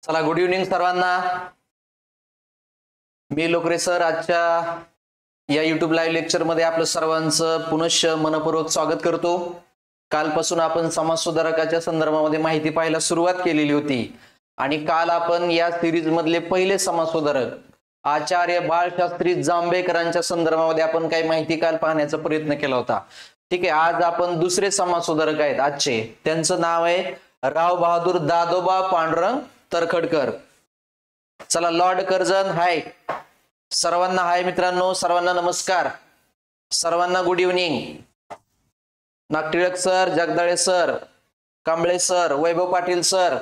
चला, good evening सर्वांना. मी लोकरे sir आजच्या या युट्यूब लाईव्ह लेक्चर मध्ये आपलं सर्वांचं पुनश्च मनपूर्वक स्वागत करतो. कालपासून आपण समाज सुधारकाच्या संदर्भामध्ये माहिती पाहायला सुरुवात केलेली होती आणि काल आपण या सिरीज मधले पहिले समाज सुधारक आचार्य बाळशास्त्री जांभेकरांच्या संदर्भामध्ये आपण काही माहिती काल पाहण्याचा प्रयत्न केला होता. ठीक आहे, आज आपण दुसरे समाज सुधारक आहेत आजचे. त्यांचं नाव आहे राव बहादूर दादोबा पांडुरंग तरखडकर. चला, लॉर्ड कर्जन हाय, सर्वांना हाय मित्रांनो, सर्वांना नमस्कार, सर्वांना good evening. Nagtilak sir, Jagdale sir, Kamble sir, Vaibhav Patil sir,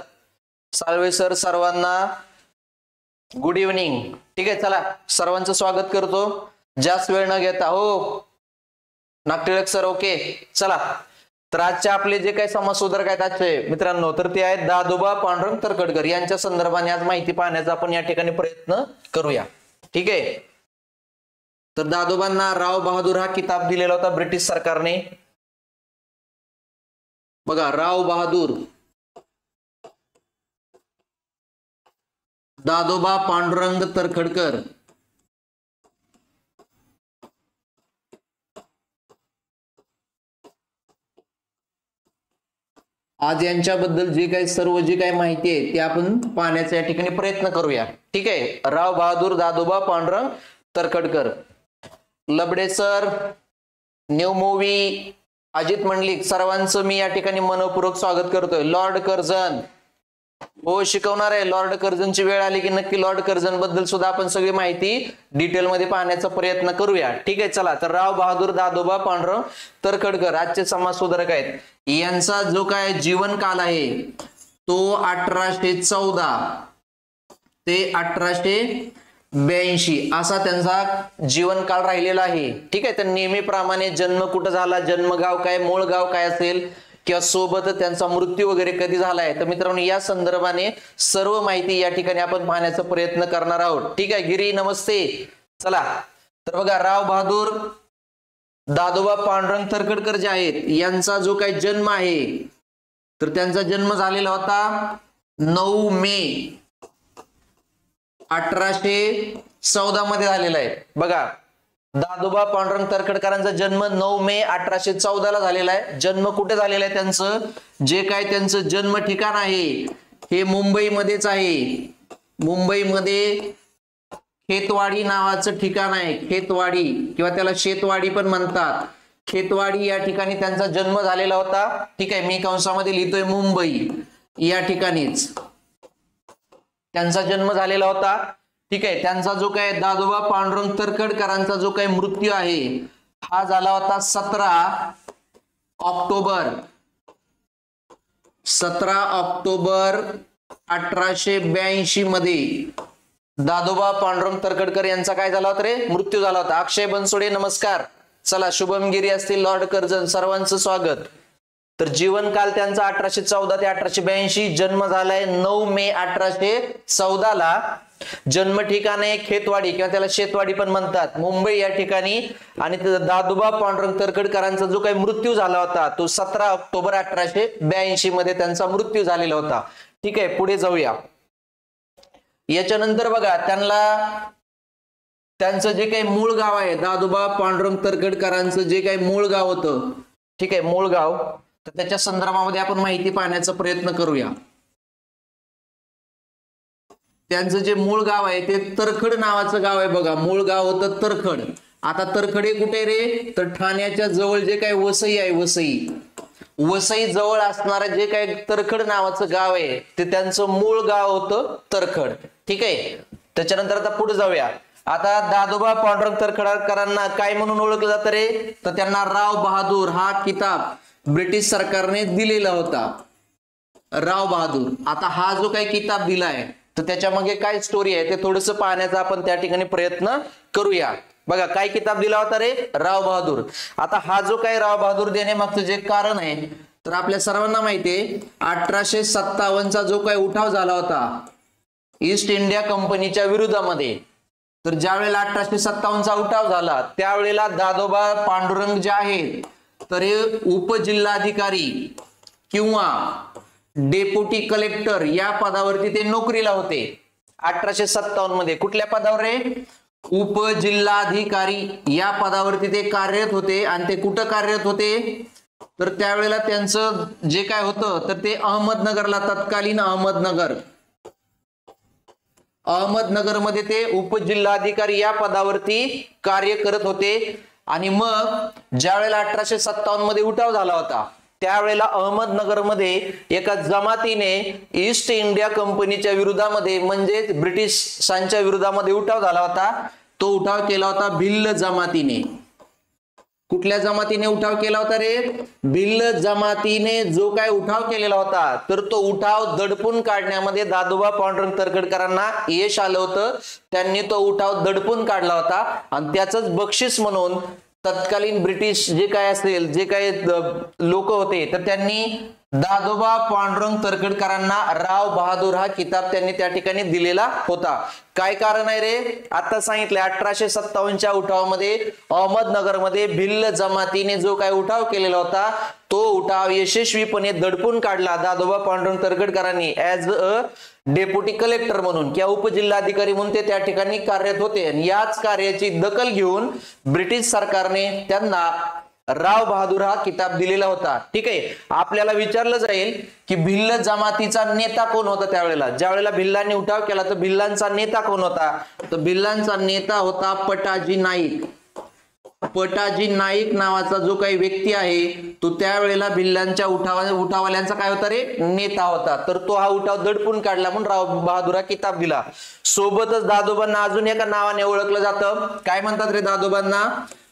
Salve sir, सर्वांना गुड इव्हनिंग. ठीक आहे, चला सर्वांचं स्वागत करतो जास्त वेळ न घेता. हो नागटिळक सर, ओके. चला, तर आजचे आपले जे काही समाज सुधारक आहेत आजचे मित्रांनो, तर ते आहेत दादोबा पांडुरंग तरखडकर. यांच्या संदर्भाने आज माहिती पाहण्याचा आपण या ठिकाणी प्रयत्न करूया. ठीक आहे, तर दादोबांना राव बहादूर हा किताब दिलेला होता ब्रिटिश सरकारने. बघा, राव बहादूर दादोबा पांडुरंग तरखडकर. आज यांच्याबद्दल जे काही सर्व जी काही माहिती आहे ते आपण पाहण्याचा या ठिकाणी प्रयत्न करूया. ठीक आहे, Rao Bahadur Dadoba Pandurang Tarkhadkar. Labade sir, new movie, Ajit Mandlik, सर्वांचं मी या ठिकाणी मनपूर्वक स्वागत करतोय. लॉर्ड कर्जन, हो शिकवणार आहे. लॉर्ड कर्जनची वेळ आली की नक्की लॉर्ड कर्जन बद्दल सुद्धा आपण सगळी माहिती डिटेल मध्ये पाहण्याचा प्रयत्न करूया. ठीक आहे, चला, तर राव बहादूर दादोबा पांडुरंग तरखडकर आजचे समाज सुधारक आहेत. यांचा जो काय जीवन काल आहे तो 1814 ते 1882 असा त्यांचा जीवन काळ राहिलेला आहे. ठीक आहे, तर नेहमीप्रमाणे जन्म कुठं झाला, जन्मगाव काय, मूळ गाव काय असेल किंवा सोबत त्यांचा मृत्यू वगैरे कधी झालाय, तर मित्रांनो या संदर्भाने सर्व माहिती या ठिकाणी आपण पाहण्याचा प्रयत्न करणार आहोत. ठीक आहे, गिरी नमस्ते. चला, तर बघा, राव बहादूर दादोबा पांडुरंग तरखडकर जे आहेत यांचा जो काही जन्म आहे तर त्यांचा जन्म झालेला होता 9 मे 1814 मध्ये झालेला आहे. बघा, दादोबा पांडुरंग तरखडकरांचा जन्म 9 मे 1814 ला झालेला आहे. जन्म कुठे झालेला आहे त्यांचं, जे काय त्यांचं जन्म ठिकाण आहे हे मुंबईमध्येच आहे. मुंबईमध्ये खेतवाडी नावाचं ठिकाण आहे. खेतवाडी किंवा त्याला शेतवाडी पण म्हणतात. खेतवाडी या ठिकाणी त्यांचा जन्म झालेला होता. ठीक आहे, मी कंसामध्ये लिहितोय मुंबई, या ठिकाणीच त्यांचा जन्म झालेला होता. ठीक आहे, त्यांचा जो काय दादोबा पांडुरंग तरखडकरांचा जो काही मृत्यू आहे हा झाला होता 17 ऑक्टोबर 1882 मध्ये दादोबा पांडुरंग तरखडकर यांचा काय झाला होता रे, मृत्यू झाला होता. अक्षय बनसोडे नमस्कार. चला, शुभमगिरी असतील, लॉर्ड कर्जन, सर्वांचं स्वागत. तर जीवनकाल त्यांचा 1814 ते 1882, जन्म झालाय 9 मे 1814 ला. जन्म ठिकाण आहे खेतवाडी किंवा त्याला शेतवाडी पण म्हणतात, मुंबई या ठिकाणी. आणि दादोबा पांडुरंग तरखडकरांचा जो काही मृत्यू झाला होता तो 17 ऑक्टोबर 1882 मध्ये त्यांचा मृत्यू झालेला होता. ठीक आहे, पुढे जाऊया. याच्यानंतर बघा, त्यांचं जे काही मूळ गाव आहे, दादोबा पांडुरंग तरखडकरांचं जे काही मूळ गाव होतं, ठीक आहे, मूळ गाव, तर त्याच्या संदर्भामध्ये आपण माहिती पाहण्याचा प्रयत्न करूया. त्यांचं जे मूळ गाव आहे ते तरखड नावाचं गाव आहे. बघा, मूळ गाव होतं तरखड. आता तरखड हे कुठे रे, तर ठाण्याच्या जवळ जे काही वसई आहे, वसई जवळ असणारं जे काही तरखड नावाचं गाव आहे ते त्यांचं मूळ गाव होतं तरखड. ठीक आहे, त्याच्यानंतर आता पुढे जाऊया. आता दादोबा पांडुरंग तरखडकरांना काय म्हणून ओळखलं जातं रे, तर त्यांना राव बहादूर हा किताब ब्रिटिश सरकारने दिलेला होता. राव बहादूर. आता हा जो काही किताब दिलाय तर त्याच्या मागे काय स्टोरी आहे ते थोडस पाहण्याचा आपण त्या ठिकाणी प्रयत्न करूया. बघा, काय किताब दिला होता रे, राव बहादूर. आता हा जो काही राव बहादूर देण्यामागचं जे कारण आहे तर आपल्या सर्वांना माहितीये 1857चा जो काही उठाव झाला होता ईस्ट इंडिया कंपनीच्या विरोधामध्ये, तर ज्या वेळेला 1857चा उठाव झाला त्यावेळेला दादोबा पांडुरंग जे आहेत तर हे उपजिल्हाधिकारी किंवा डेप्युटी कलेक्टर या पदावरती ते नोकरीला होते 1857 मध्ये. कुठल्या पदावर रे? उपजिल्हाधिकारी या पदावरती ते कार्यरत होते. आणि ते कुठं कार्यरत होते? तर त्यावेळेला त्यांचं जे काय होतं तर ते अहमदनगरला, तत्कालीन अहमदनगरमध्ये ते उपजिल्हाधिकारी या पदावरती कार्य करत होते. आणि मग ज्या वेळेला 1857 मध्ये उठाव झाला होता त्यावेळेला अहमदनगरमध्ये एका जमातीने ईस्ट इंडिया कंपनीच्या विरोधामध्ये म्हणजेच ब्रिटिशांच्या विरोधामध्ये उठाव झाला होता. तो उठाव केला होता भिल्ल जमातीने. कुठल्या जमातीने उठाव केला होता रे? भिल्ल जमातीने जो काय उठाव केलेला होता तर तो उठाव दडपून काढण्यामध्ये दादोबा पांडुरंग तरखडकरांना यश आलं होतं. त्यांनी तो उठाव दडपून काढला होता आणि त्याचंच बक्षीस म्हणून तत्कालीन ब्रिटिश जे काय असेल जे काही लोक होते तर त्यांनी दादोबा पांडुरंग तरखडकरांना राव बहादूर हा किताब त्यांनी त्या ठिकाणी दिलेला होता. काय कारण आहे रे? आता सांगितलं 1857च्या उठावामध्ये अहमदनगरमध्ये भिल्ल जमातीने जो काय उठाव केलेला होता तो उठाव यशस्वीपणे दडपून काढला दादोबा पांडुरंग तरखडकरांनी ऍज अ डेप्युटी कलेक्टर म्हणून किंवा उपजिल्हाधिकारी म्हणून ते त्या ठिकाणी कार्यरत होते. आणि याच कार्याची दखल घेऊन ब्रिटिश सरकारने त्यांना राव बहादूर हा किताब दिलेला होता. ठीक आहे. आपल्याला विचारलं जाईल की भिल्ल जमातीचा नेता कोण होता त्यावेळेला? ज्या वेळेला भिल्लांनी उठाव केला तर भिल्लांचा नेता कोण होता? तर भिल्लांचा नेता होता पटाजी नाईक. पटाजी नाईक नावाचा जो काही व्यक्ती आहे तो त्यावेळेला भिल्लांच्या उठावाल्यांचा काय होता रे? नेता होता. तर तो हा उठाव दडपून काढला म्हणून राव बहादूर हा किताब दिला. सोबतच दादोबांना अजून एका नावाने ओळखलं जातं. काय म्हणतात रे दादोबांना?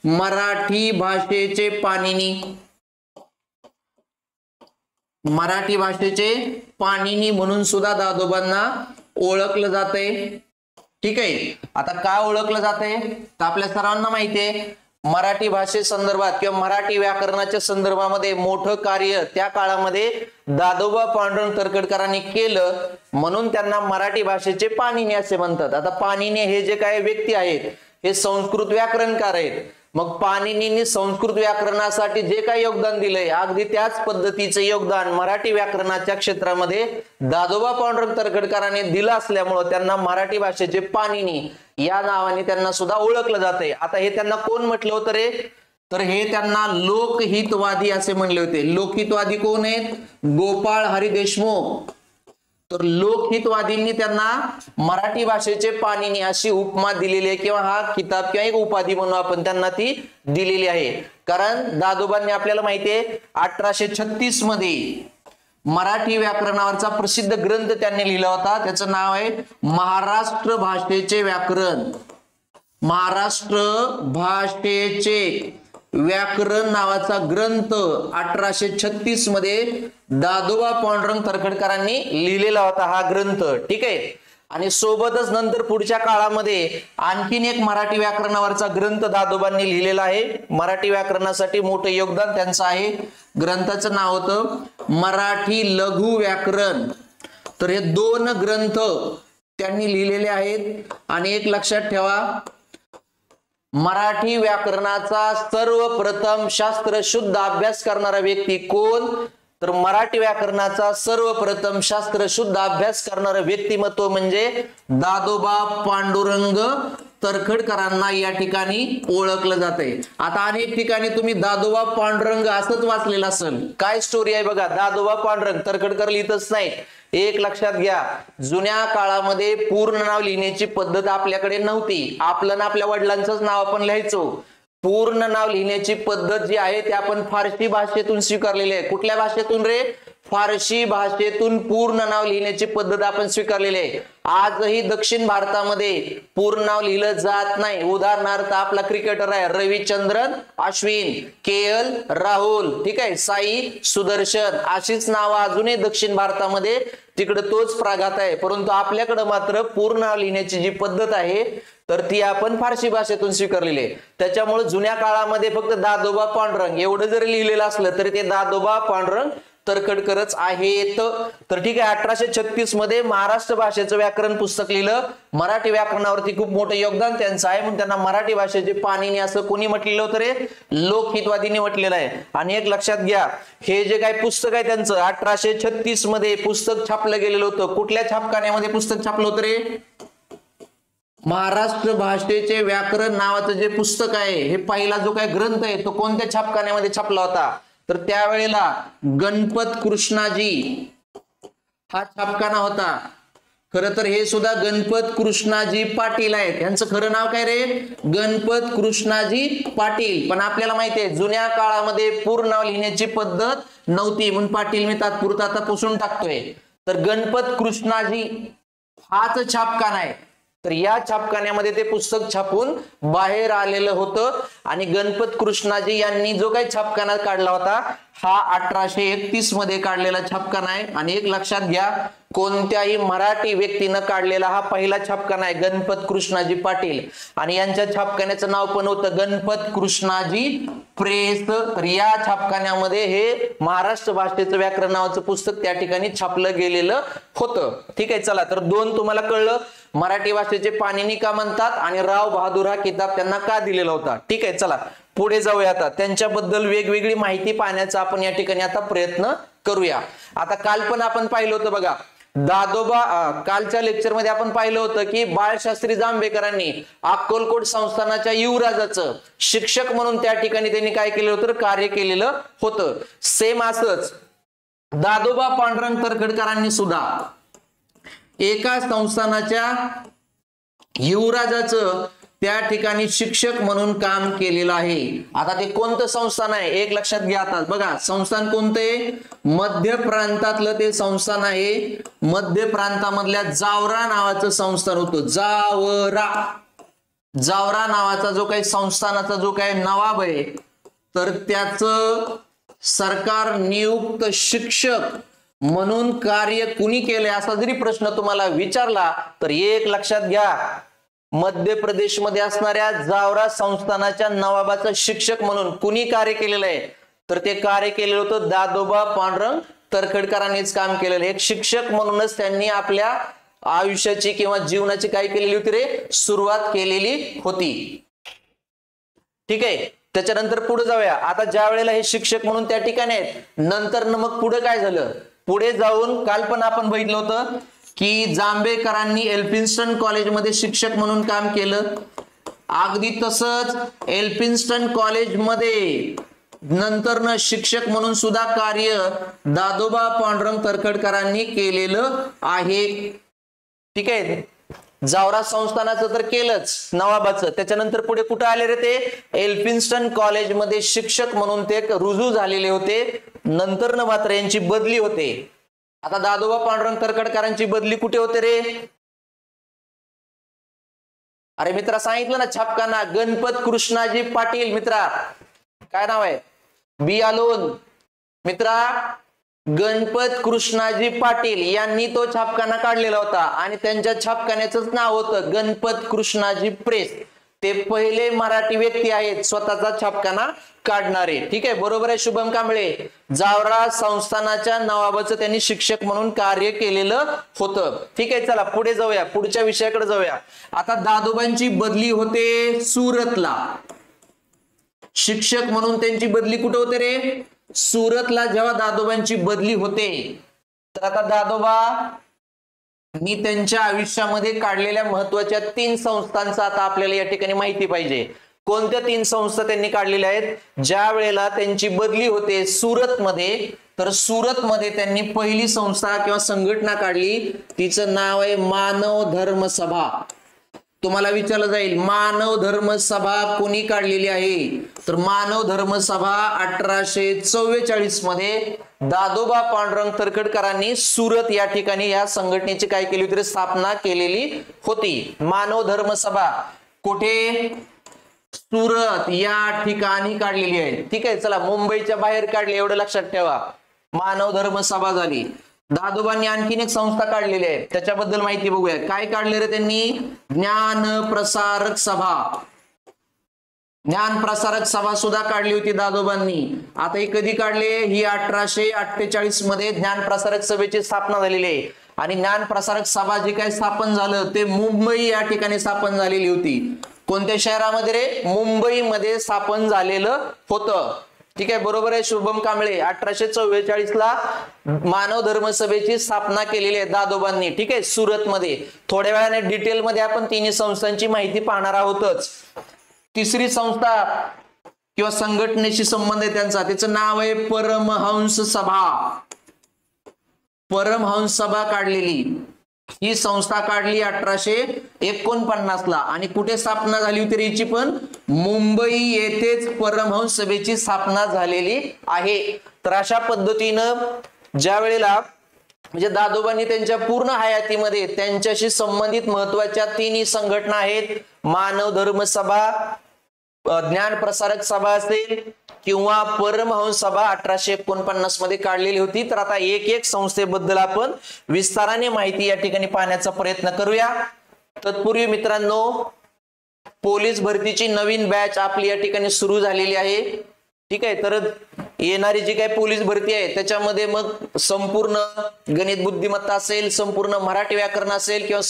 मराठी भाषेचे पाणिनी. मराठी भाषेचे पाणिनी म्हणून सुद्धा दादोबांना ओळखलं जातंय. ठीक आहे. आता का ओळखलं जातंय तर आपल्या सर्वांना माहितीये मराठी भाषे संदर्भात किंवा मराठी व्याकरणाच्या संदर्भामध्ये मोठं कार्य त्या काळामध्ये दादोबा पांडुरंग तरखडकरांनी केलं म्हणून त्यांना मराठी भाषेचे पाणिनी असे म्हणतात. आता पाणिनी हे जे काही व्यक्ती आहेत हे संस्कृत व्याकरणकार आहेत. मग पाणिनींनी संस्कृत व्याकरणासाठी जे काही योगदान दिलंय अगदी त्याच पद्धतीचे योगदान मराठी व्याकरणाच्या क्षेत्रामध्ये दादोबा पांडुरंग तरखडकरांनी दिलं असल्यामुळं त्यांना मराठी भाषेचे पाणिनी या नावाने त्यांना सुद्धा ओळखलं जातंय. आता हे त्यांना कोण म्हटलं होतं रे? तर हे त्यांना लोकहितवादी असे म्हणले होते. लोकहितवादी कोण आहेत? गोपाळ हरी देशमुख. तर लोकहितवादींनी त्यांना मराठी भाषेचे पाणिनी अशी उपमा दिलेली आहे किंवा हा किताब किंवा एक उपाधी म्हणून आपण त्यांना ती दिलेली आहे. कारण दादोबांनी आपल्याला माहितीये 1836 मध्ये मराठी व्याकरणावरचा प्रसिद्ध ग्रंथ त्यांनी लिहिला होता. त्याचं नाव आहे महाराष्ट्र भाषेचे व्याकरण. महाराष्ट्र भाषेचे व्याकरण नावाचा ग्रंथ 1836 मध्ये दादोबा पांडुरंग तरखडकरांनी लिहिलेला होता हा ग्रंथ. ठीक आहे. आणि सोबतच नंतर पुढच्या काळामध्ये आणखीन एक मराठी व्याकरणावरचा ग्रंथ दादोबांनी लिहिलेला आहे. मराठी व्याकरणासाठी मोठं योगदान त्यांचं आहे. ग्रंथाचं नाव होतं मराठी लघु व्याकरण. तर हे दोन ग्रंथ त्यांनी लिहिलेले आहेत. आणि एक लक्षात ठेवा मराठी व्याकरणाचा सर्वप्रथम शास्त्र शुद्ध अभ्यास करणारा व्यक्ती कोण? तर मराठी व्याकरणाचा सर्वप्रथम शास्त्र शुद्ध अभ्यास करणारं व्यक्तिमत्व म्हणजे दादोबा पांडुरंग तरखडकरांना या ठिकाणी ओळखलं जातंय. आता अनेक ठिकाणी तुम्ही दादोबा पांडुरंग असंच वाचलेलं असेल. काय स्टोरी आहे बघा. दादोबा पांडुरंग तरखडकर लिहितच नाही. एक लक्षात घ्या जुन्या काळामध्ये पूर्ण नाव लिहिण्याची पद्धत आपल्याकडे नव्हती. आपलं ना आपल्या वडिलांचंच नाव आपण लिहायचो. पूर्ण नाव लिहिण्याची पद्धत जी आहे ती आपण फारसी भाषेतून स्वीकारलेली आहे. कुठल्या भाषेतून रे? फारसी भाषेतून पूर्ण नाव लिहिण्याची पद्धत आपण स्वीकारलेली आहे. आजही दक्षिण भारतामध्ये पूर्ण नाव लिहिलं जात नाही. उदाहरणार्थ आपला क्रिकेटर आहे रविचंद्रन अश्विन, KL राहुल, ठीक आहे, साई सुदर्शन अशीच नावं अजूनही दक्षिण भारतामध्ये तिकडे तोच प्राघात आहे. परंतु आपल्याकडे मात्र पूर्ण नाव लिहिण्याची जी पद्धत आहे तर ती आपण फारसी भाषेतून स्वीकारलेली आहे. त्याच्यामुळे जुन्या काळामध्ये फक्त दादोबा पांडुरंग एवढं जरी लिहिलेलं असलं तरी ते दादोबा पांडुरंग तरखडकरच आहेत. तर ठीक आहे, 1836 मध्ये महाराष्ट्र भाषेचं व्याकरण पुस्तक लिहिलं. मराठी व्याकरणावरती खूप मोठं योगदान त्यांचं आहे, म्हणून त्यांना मराठी भाषेचे पाणिनी असं कोणी म्हटलेलं होतं रे? लोकहितवादीने म्हटलेलं आहे. आणि एक लक्षात घ्या, हे जे काही पुस्तक आहे त्यांचं 1836 मध्ये पुस्तक छापलं गेलेलं होतं. कुठल्या छापखान्यामध्ये पुस्तक छापलं होतं रे? महाराष्ट्र भाषेचे व्याकरण नावाचं जे पुस्तक आहे, हे पहिला जो काही ग्रंथ आहे तो कोणत्या छापखान्यामध्ये छापला होता? तर त्यावेळेला गणपत कृष्णाजी हा छापखाना होता. खरं तर हे सुद्धा गणपत कृष्णाजी पाटील आहेत. यांचं खरं नाव काय रे? गणपत कृष्णाजी पाटील. पण आपल्याला माहिती आहे जुन्या काळामध्ये पूर्ण नाव लिहिण्याची पद्धत नव्हती, म्हणून पाटील मी तात्पुरता आता पुसून टाकतोय. तर गणपत कृष्णाजी हाच छापखाना आहे. तर या छापखान्यामध्ये ते पुस्तक छापून बाहेर आलेलं होतं. आणि गणपत कृष्णाजी यांनी जो काही छापखाना काढला होता हा 1831 मध्ये काढलेला छापखाना आहे. आणि एक लक्षात घ्या, कोणत्याही मराठी व्यक्तीनं काढलेला हा पहिला छापखाना आहे, गणपत कृष्णाजी पाटील. आणि यांच्या छापखान्याचं नाव पण होतं गणपत कृष्णाजी प्रेस. तर या छापखान्यामध्ये हे महाराष्ट्र भाषेचं व्याकरण नावाचं पुस्तक त्या ठिकाणी छापलं गेलेलं होतं. ठीक आहे, चला तर 2 तुम्हाला कळलं. मराठी भाषेचे पाणिनी का म्हणतात आणि राव बहादूर हा किताब त्यांना का दिलेला होता. ठीक आहे, चला पुढे जाऊया. आता त्यांच्याबद्दल वेगवेगळी माहिती पाहण्याचा आपण या ठिकाणी आता प्रयत्न करूया. आता काल पण आपण पाहिलं होतं बघा, दादोबा कालच्या लेक्चर मध्ये आपण पाहिलं होतं की बाळशास्त्री जांभेकरांनी अक्कलकोट संस्थानाच्या युवराजाचं शिक्षक म्हणून त्या ठिकाणी त्यांनी काय केलं होतं? कार्य केलेलं होतं. सेम असंच दादोबा पांडुरंग तरखडकरांनी सुद्धा एका संस्थानाच्या युवराजाचं त्या ठिकाणी शिक्षक म्हणून काम केलेलं आहे. आता ते कोणतं संस्थान आहे एक लक्षात घ्या. आता बघा संस्थान कोणते? मध्य प्रांतातलं ते संस्थान आहे. मध्य प्रांतामधल्या जावरा नावाचं संस्थान होतं. जावरा नावाचा जो काही संस्थानाचा जो काही नवाब आहे, तर त्याचं सरकार नियुक्त शिक्षक म्हणून कार्य कुणी केलंय असा जरी प्रश्न तुम्हाला विचारला तर एक लक्षात घ्या, मध्य प्रदेश मध्ये असणाऱ्या जावरा संस्थानाच्या नवाबाचं शिक्षक म्हणून कुणी कार्य केलेलं आहे? तर ते कार्य केलेलं होतं दादोबा पांडुरंग तरखडकरांनीच काम केलेलं. एक शिक्षक म्हणूनच त्यांनी आपल्या आयुष्याची किंवा जीवनाची काय केलेली होती रे? सुरुवात केलेली होती. ठीक आहे, त्याच्यानंतर पुढे जाऊया. आता ज्या वेळेला हे शिक्षक म्हणून त्या ठिकाणी आहेत, नंतर मग पुढे काय झालं? पुढे जाऊन काल पण आपण बघितलं होतं की जांभेकरांनी एल्फिन्स्टन कॉलेजमध्ये शिक्षक म्हणून काम केलं. अगदी तसंच एल्फिन्स्टन कॉलेजमध्ये नंतर शिक्षक म्हणून सुद्धा कार्य दादोबा पांडुरंग तरखडकरांनी केलेलं आहे. ठीक आहे, जावरा संस्थानाचं तर केलंच नवाबाचं. त्याच्यानंतर पुढे कुठे आले रे? ते एल्फिन्स्टन कॉलेजमध्ये शिक्षक म्हणून ते रुजू झालेले होते. नंतर मात्र यांची बदली होते. आता दादोबा पांडुरंग तरखडकरांची बदली कुठे होते रे? अरे मित्रा सांगितलं ना, छापखाना गणपत कृष्णाजी पाटील. मित्रा काय नाव आहे? बी आलोन. मित्रा गणपत कृष्णाजी पाटील यांनी तो छापखाना काढलेला होता आणि त्यांच्या छापखान्याचं नाव होतं गणपत कृष्णाजी प्रेस. ते पहिले मराठी व्यक्ती आहेत स्वतःचा छापखाना काढणारे. ठीक आहे, बरोबर आहे शुभम कांबळे. जावरा संस्थानाच्या नवाबाचं त्यांनी शिक्षक म्हणून कार्य केलेलं होतं. ठीक आहे, चला पुढे जाऊया, पुढच्या विषयाकडे जाऊया. आता दादोबांची बदली होते सुरतला. शिक्षक म्हणून त्यांची बदली कुठे होते रे? सुरतला जेव्हा दादोबांची बदली होते, तर आता दादोबा मी त्यांच्या आयुष्यामध्ये काढलेल्या महत्वाच्या 3 संस्थांचा आता आपल्याला या ठिकाणी माहिती पाहिजे. कोणत्या 3 संस्था त्यांनी काढलेल्या आहेत? ज्या वेळेला त्यांची बदली होते सुरतमध्ये, तर सुरतमध्ये त्यांनी पहिली संस्था किंवा संघटना काढली. तिचं नाव आहे मानव धर्म सभा. तुम्हाला विचारलं जाईल मानव धर्म सभा कोणी काढलेली आहे? तर मानव धर्म सभा 1844 मध्ये दादोबा पांडुरंग तरखडकरांनी सुरत या ठिकाणी या संघटनेची काय केली होती? स्थापना केलेली होती. मानव धर्म सभा कुठे? सुरत या ठिकाणी काढलेली आहे. ठीक आहे, चला मुंबईच्या बाहेर काढली एवढं लक्षात ठेवा. मानव धर्म सभा झाली. दादोबांनी आणखीन एक संस्था काढलेली आहे, त्याच्याबद्दल माहिती बघूया. काय काढले रे त्यांनी? ज्ञान प्रसारक सभा. ज्ञान प्रसारक सभा सुद्धा काढली होती दादोबांनी. आता ही कधी काढले? ही 1848 मध्ये ज्ञान प्रसारक सभेची स्थापना झालेली आहे. आणि ज्ञान प्रसारक सभा जे काही स्थापन झालं ते मुंबई या ठिकाणी स्थापन झालेली होती. कोणत्या शहरामध्ये रे? मुंबईमध्ये स्थापन झालेलं होतं. ठीक आहे, बरोबर आहे शुभम कांबळे. 1844 ला मानव धर्म सभेची स्थापना केलेली आहे दादोबांनी. ठीक आहे, सुरतमध्ये. थोड्या वेळाने डिटेल मध्ये आपण तिन्ही संस्थांची माहिती पाहणार आहोतच. तिसरी संस्था किंवा संघटनेशी संबंध आहे त्यांचा, त्याचं नाव आहे परमहंस सभा. परमहंस सभा काढलेली ही संस्था काढली 1849 ला. आणि कुठे स्थापना झाली होती याची? पण मुंबई येथेच परमहंस सभेची स्थापना झालेली आहे. तर अशा पद्धतीनं ज्या वेळेला म्हणजे दादोबांनी त्यांच्या पूर्ण हयातीमध्ये त्यांच्याशी संबंधित महत्वाच्या तिन्ही संघटना आहेत, मानव धर्म सभा, ज्ञान प्रसारक सभा असेल किंवा परमहंस सभा 1849 मध्ये काढलेली होती. तर आता एक एक संस्थेबद्दल आपण विस्ताराने माहिती या ठिकाणी पाहण्याचा प्रयत्न करूया. तत्पूर्वी मित्रांनो, पोलीस भरतीची नवीन बॅच आपली या ठिकाणी सुरू झालेली आहे. ठीक आहे, तर येणारी जी काही पोलीस भरती आहे त्याच्यामध्ये मग संपूर्ण गणित बुद्धिमत्ता असेल, संपूर्ण मराठी व्याकरण असेल किंवा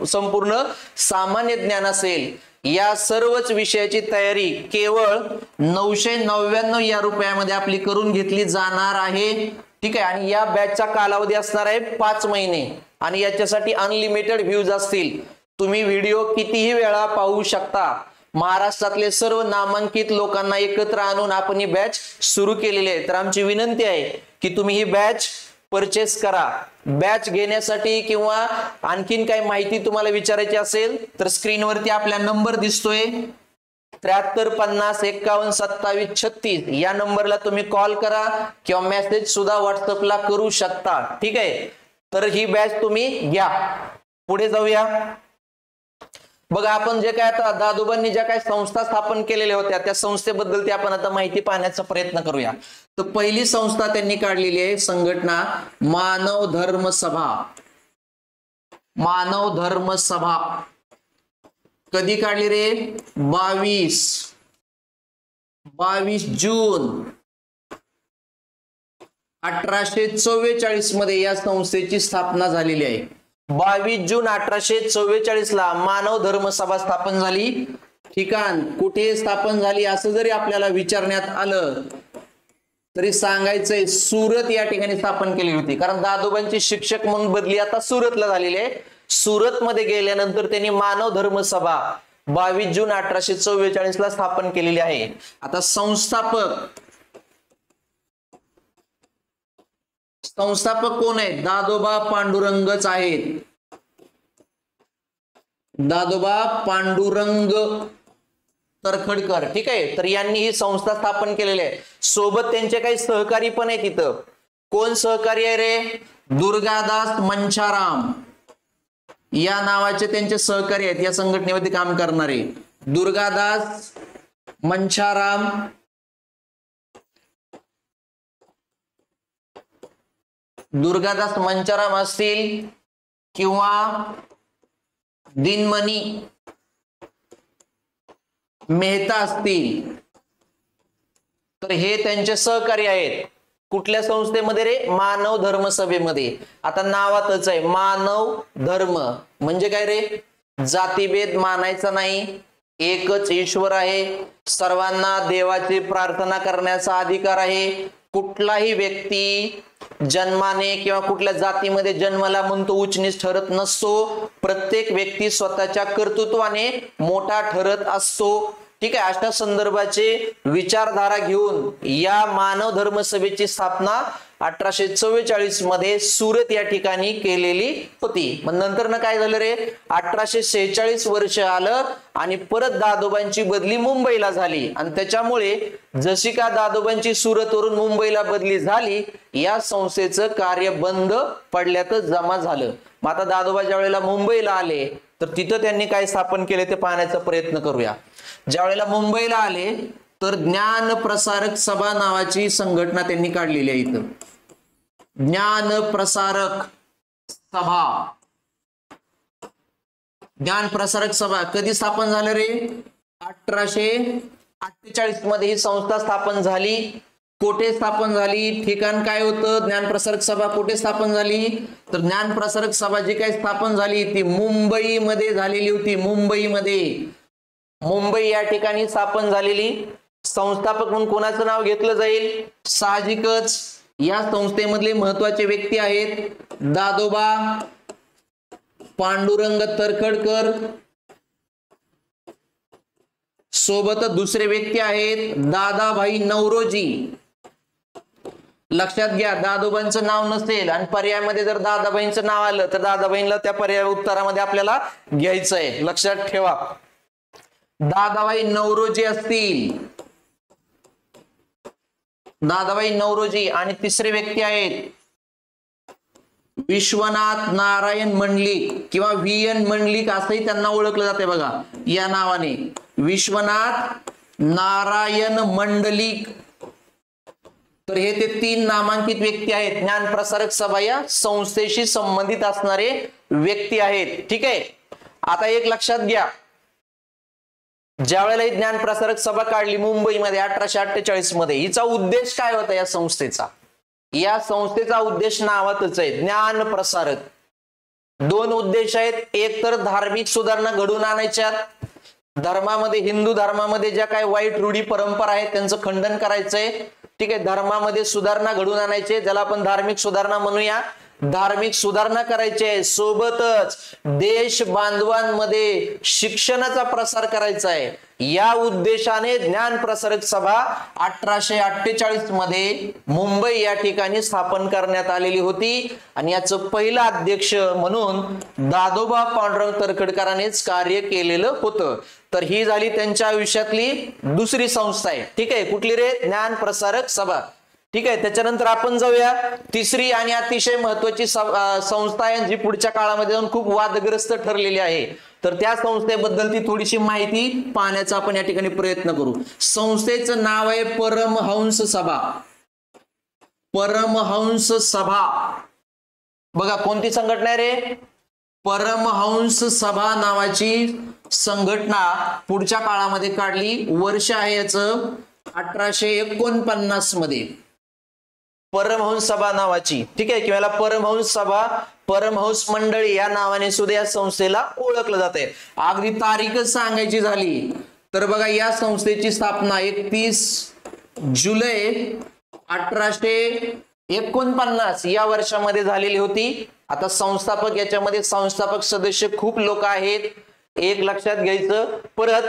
संपूर्ण सामान्य ज्ञान असेल, या सर्वच विषयाची तयारी केवळ 999 या रुपयामध्ये आपली करून घेतली जाणार आहे. ठीक आहे, आणि या बॅचचा कालावधी असणार आहे 5 महिने. आणि याच्यासाठी अनलिमिटेड व्ह्यूज असतील. तुम्ही व्हिडिओ कितीही वेळा पाहू शकता. महाराष्ट्रातले सर्व नामांकित लोकांना एकत्र आणून आपण ही बॅच सुरू केलेली आहे. तर आमची विनंती आहे की तुम्ही ही बॅच परचेस करा. बॅच घेण्यासाठी किंवा आणखीन काही माहिती तुम्हाला विचारायची असेल तर स्क्रीनवरती आपला नंबर दिसतोय 73 50 51 27 36 या नंबरला तुम्ही कॉल करा किंवा मेसेज सुद्धा व्हॉट्सअपला करू शकता. ठीक आहे, तर ही बॅच तुम्ही घ्या. पुढे जाऊया. बघा, आपण जे काय आता दादोबांनी ज्या काही संस्था स्थापन केलेल्या होत्या त्या संस्थेबद्दल आपण आता माहिती पाहण्याचा प्रयत्न करूया. तर पहिली संस्था त्यांनी काढलेली आहे संघटना मानव धर्म सभा. मानव धर्म सभा कधी काढली रे? 22 जून 1844 मध्ये या संस्थेची स्थापना झालेली आहे. 22 जून 1844 ला मानव धर्म सभा स्थापन झाली. ठिकाण कुठे स्थापन झाली असं जरी आपल्याला विचारण्यात आलं तरी सांगायचंय सुरत या ठिकाणी स्थापन केली होती. कारण दादोबांची शिक्षक म्हणून बदली आता सुरतला झालेली आहे. सुरत मध्ये गेल्यानंतर त्यांनी मानव धर्म सभा 22 जून 1844 ला स्थापन केलेली आहे. आता संस्थापक कोण आहेत? दादोबा पांडुरंगच आहेत. दादोबा पांडुरंग तरखडकर. ठीक आहे, तर यांनी ही संस्था स्थापन केलेली आहे. सोबत त्यांचे काही सहकारी पण आहेत. इथं कोण सहकारी आहे रे? दुर्गादास मंचाराम या नावाचे त्यांचे सहकारी आहेत या संघटनेमध्ये काम करणारे. दुर्गादास मंचाराम असतील किंवा दिनमणी मेहता असतील तर हे त्यांचे सहकारी आहेत. कुठल्या संस्थेमध्ये रे? मानव धर्म सभेमध्ये. आता नावातच आहे मानव धर्म म्हणजे काय रे? जातीभेद मानायचा नाही, एकच ईश्वर आहे, सर्वांना देवाची प्रार्थना करण्याचा अधिकार आहे. कुठलाही व्यक्ती जन्माने किंवा कुठल्या जातीमध्ये जन्माला म्हणतो उच्च नीच ठरत नसतो. प्रत्येक व्यक्ती स्वतःच्या कर्तृत्वाने मोठा ठरत असतो. ठीक आहे, अशा संदर्भाचे विचारधारा घेऊन या मानव धर्म सभेची स्थापना 1844 मध्ये सुरत या ठिकाणी केलेली होती. मग नंतर ना काय झालं रे? 1846 वर्ष आलं आणि परत दादोबांची बदली मुंबईला झाली. आणि त्याच्यामुळे जशी का दादोबांची सुरतवरून मुंबईला बदली झाली या संस्थेचं कार्य बंद पडल्यातच जमा झालं. मग आता दादोबा ज्या वेळेला मुंबईला आले तर तिथं त्यांनी काय स्थापन केले ते पाहण्याचा प्रयत्न करूया. ज्या वेळेला मुंबईला आले तर ज्ञान प्रसारक सभा नावाची संघटना त्यांनी काढलेली आहे. इथं ज्ञान प्रसारक सभा. ज्ञान प्रसारक सभा कधी स्थापन झालं रे? 1948 मध्ये ही संस्था स्थापन झाली. कोठे स्थापन झाली, ठिकाण काय होतं, ज्ञानप्रसारक सभा कुठे स्थापन झाली, तर ज्ञानप्रसारक सभा जी काही स्थापन झाली ती मुंबईमध्ये झालेली होती. मुंबई या ठिकाणी स्थापन झालेली. संस्थापक म्हणून कोणाचं नाव घेतलं जाईल, साहजिकच या संस्थेमधले महत्वाचे व्यक्ती आहेत दादोबा पांडुरंग तरखडकर, सोबत दुसरे व्यक्ती आहेत दादाभाई नवरोजी. लक्षात घ्या, दादोबांचं नाव नसेल आणि पर्यायामध्ये जर दादाबाईंचं नाव आलं तर दादाबाईंना त्या पर्याय उत्तरामध्ये आपल्याला घ्यायचंय, लक्षात ठेवा. दादाबाई नवरोजी असतील, दादाबाई नवरोजी. आणि तिसरे व्यक्ती आहेत विश्वनाथ नारायण मंडलिक किंवा VN मंडलिक असंही त्यांना ओळखलं जाते बघा या नावाने, विश्वनाथ नारायण मंडलिक. तर हे ते 3 नामांकित व्यक्ती आहेत. ज्ञानप्रसारक सभा या संस्थेशी संबंधित असणारे व्यक्ती आहेत. ठीक आहे. आता एक लक्षात घ्या, ज्या वेळेला ही ज्ञानप्रसारक सभा काढली मुंबईमध्ये 1848 मध्ये, हिचा उद्देश काय होता या संस्थेचा, या संस्थेचा उद्देश नावातच आहे ज्ञानप्रसारक. 2 उद्देश आहेत. एक तर धार्मिक सुधारणा घडवून आणायच्या, धर्मामध्ये हिंदू धर्मामध्ये ज्या काही वाईट रूढी परंपरा आहेत त्यांचं खंडन करायचंय. ठीक आहे, धर्मामध्ये सुधारणा घडवून आणायचे, ज्याला आपण धार्मिक सुधारणा म्हणूया. धार्मिक सुधारणा करायची आहे, सोबतच देश बांधवांमध्ये शिक्षणाचा प्रसार करायचा आहे. या उद्देशाने ज्ञानप्रसारक सभा 1848 मध्ये मुंबई या ठिकाणी स्थापन करण्यात आलेली होती. आणि याचं पहिलं अध्यक्ष म्हणून दादोबा पांडुरंग तरखडकरांनीच कार्य केलेलं होतं. तर ही झाली त्यांच्या आयुष्यातली दुसरी संस्था आहे. ठीक आहे, कुठली रे, ज्ञानप्रसारक सभा. ठीक आहे, त्याच्यानंतर आपण जाऊया तिसरी आणि अतिशय महत्वाची संस्था आहे जी पुढच्या काळामध्ये जाऊन खूप वादग्रस्त ठरलेली आहे. तर त्या संस्थेबद्दल ती थोडीशी माहिती पाहण्याचा आपण या ठिकाणी प्रयत्न करू. संस्थेचं नाव आहे परमहंस सभा. परमहंस सभा बघा कोणती संघटना आहे रे, परमहंस सभा नावाची संघटना पुढच्या काळामध्ये काढली. वर्ष आहे याचं 1849 मध्ये. परमहंस सभा नावाची, ठीक आहे, किंवा परमहंस सभा, परमहंस मंडळी या नावाने सुद्धा या संस्थेला ओळखलं जाते. अगदी तारीखच सांगायची झाली तर बघा या संस्थेची स्थापना 31 जुलै 1849 या वर्षामध्ये झालेली होती. आता संस्थापक, याच्यामध्ये संस्थापक सदस्य खूप लोक आहेत, एक लक्षात घ्यायचं. परत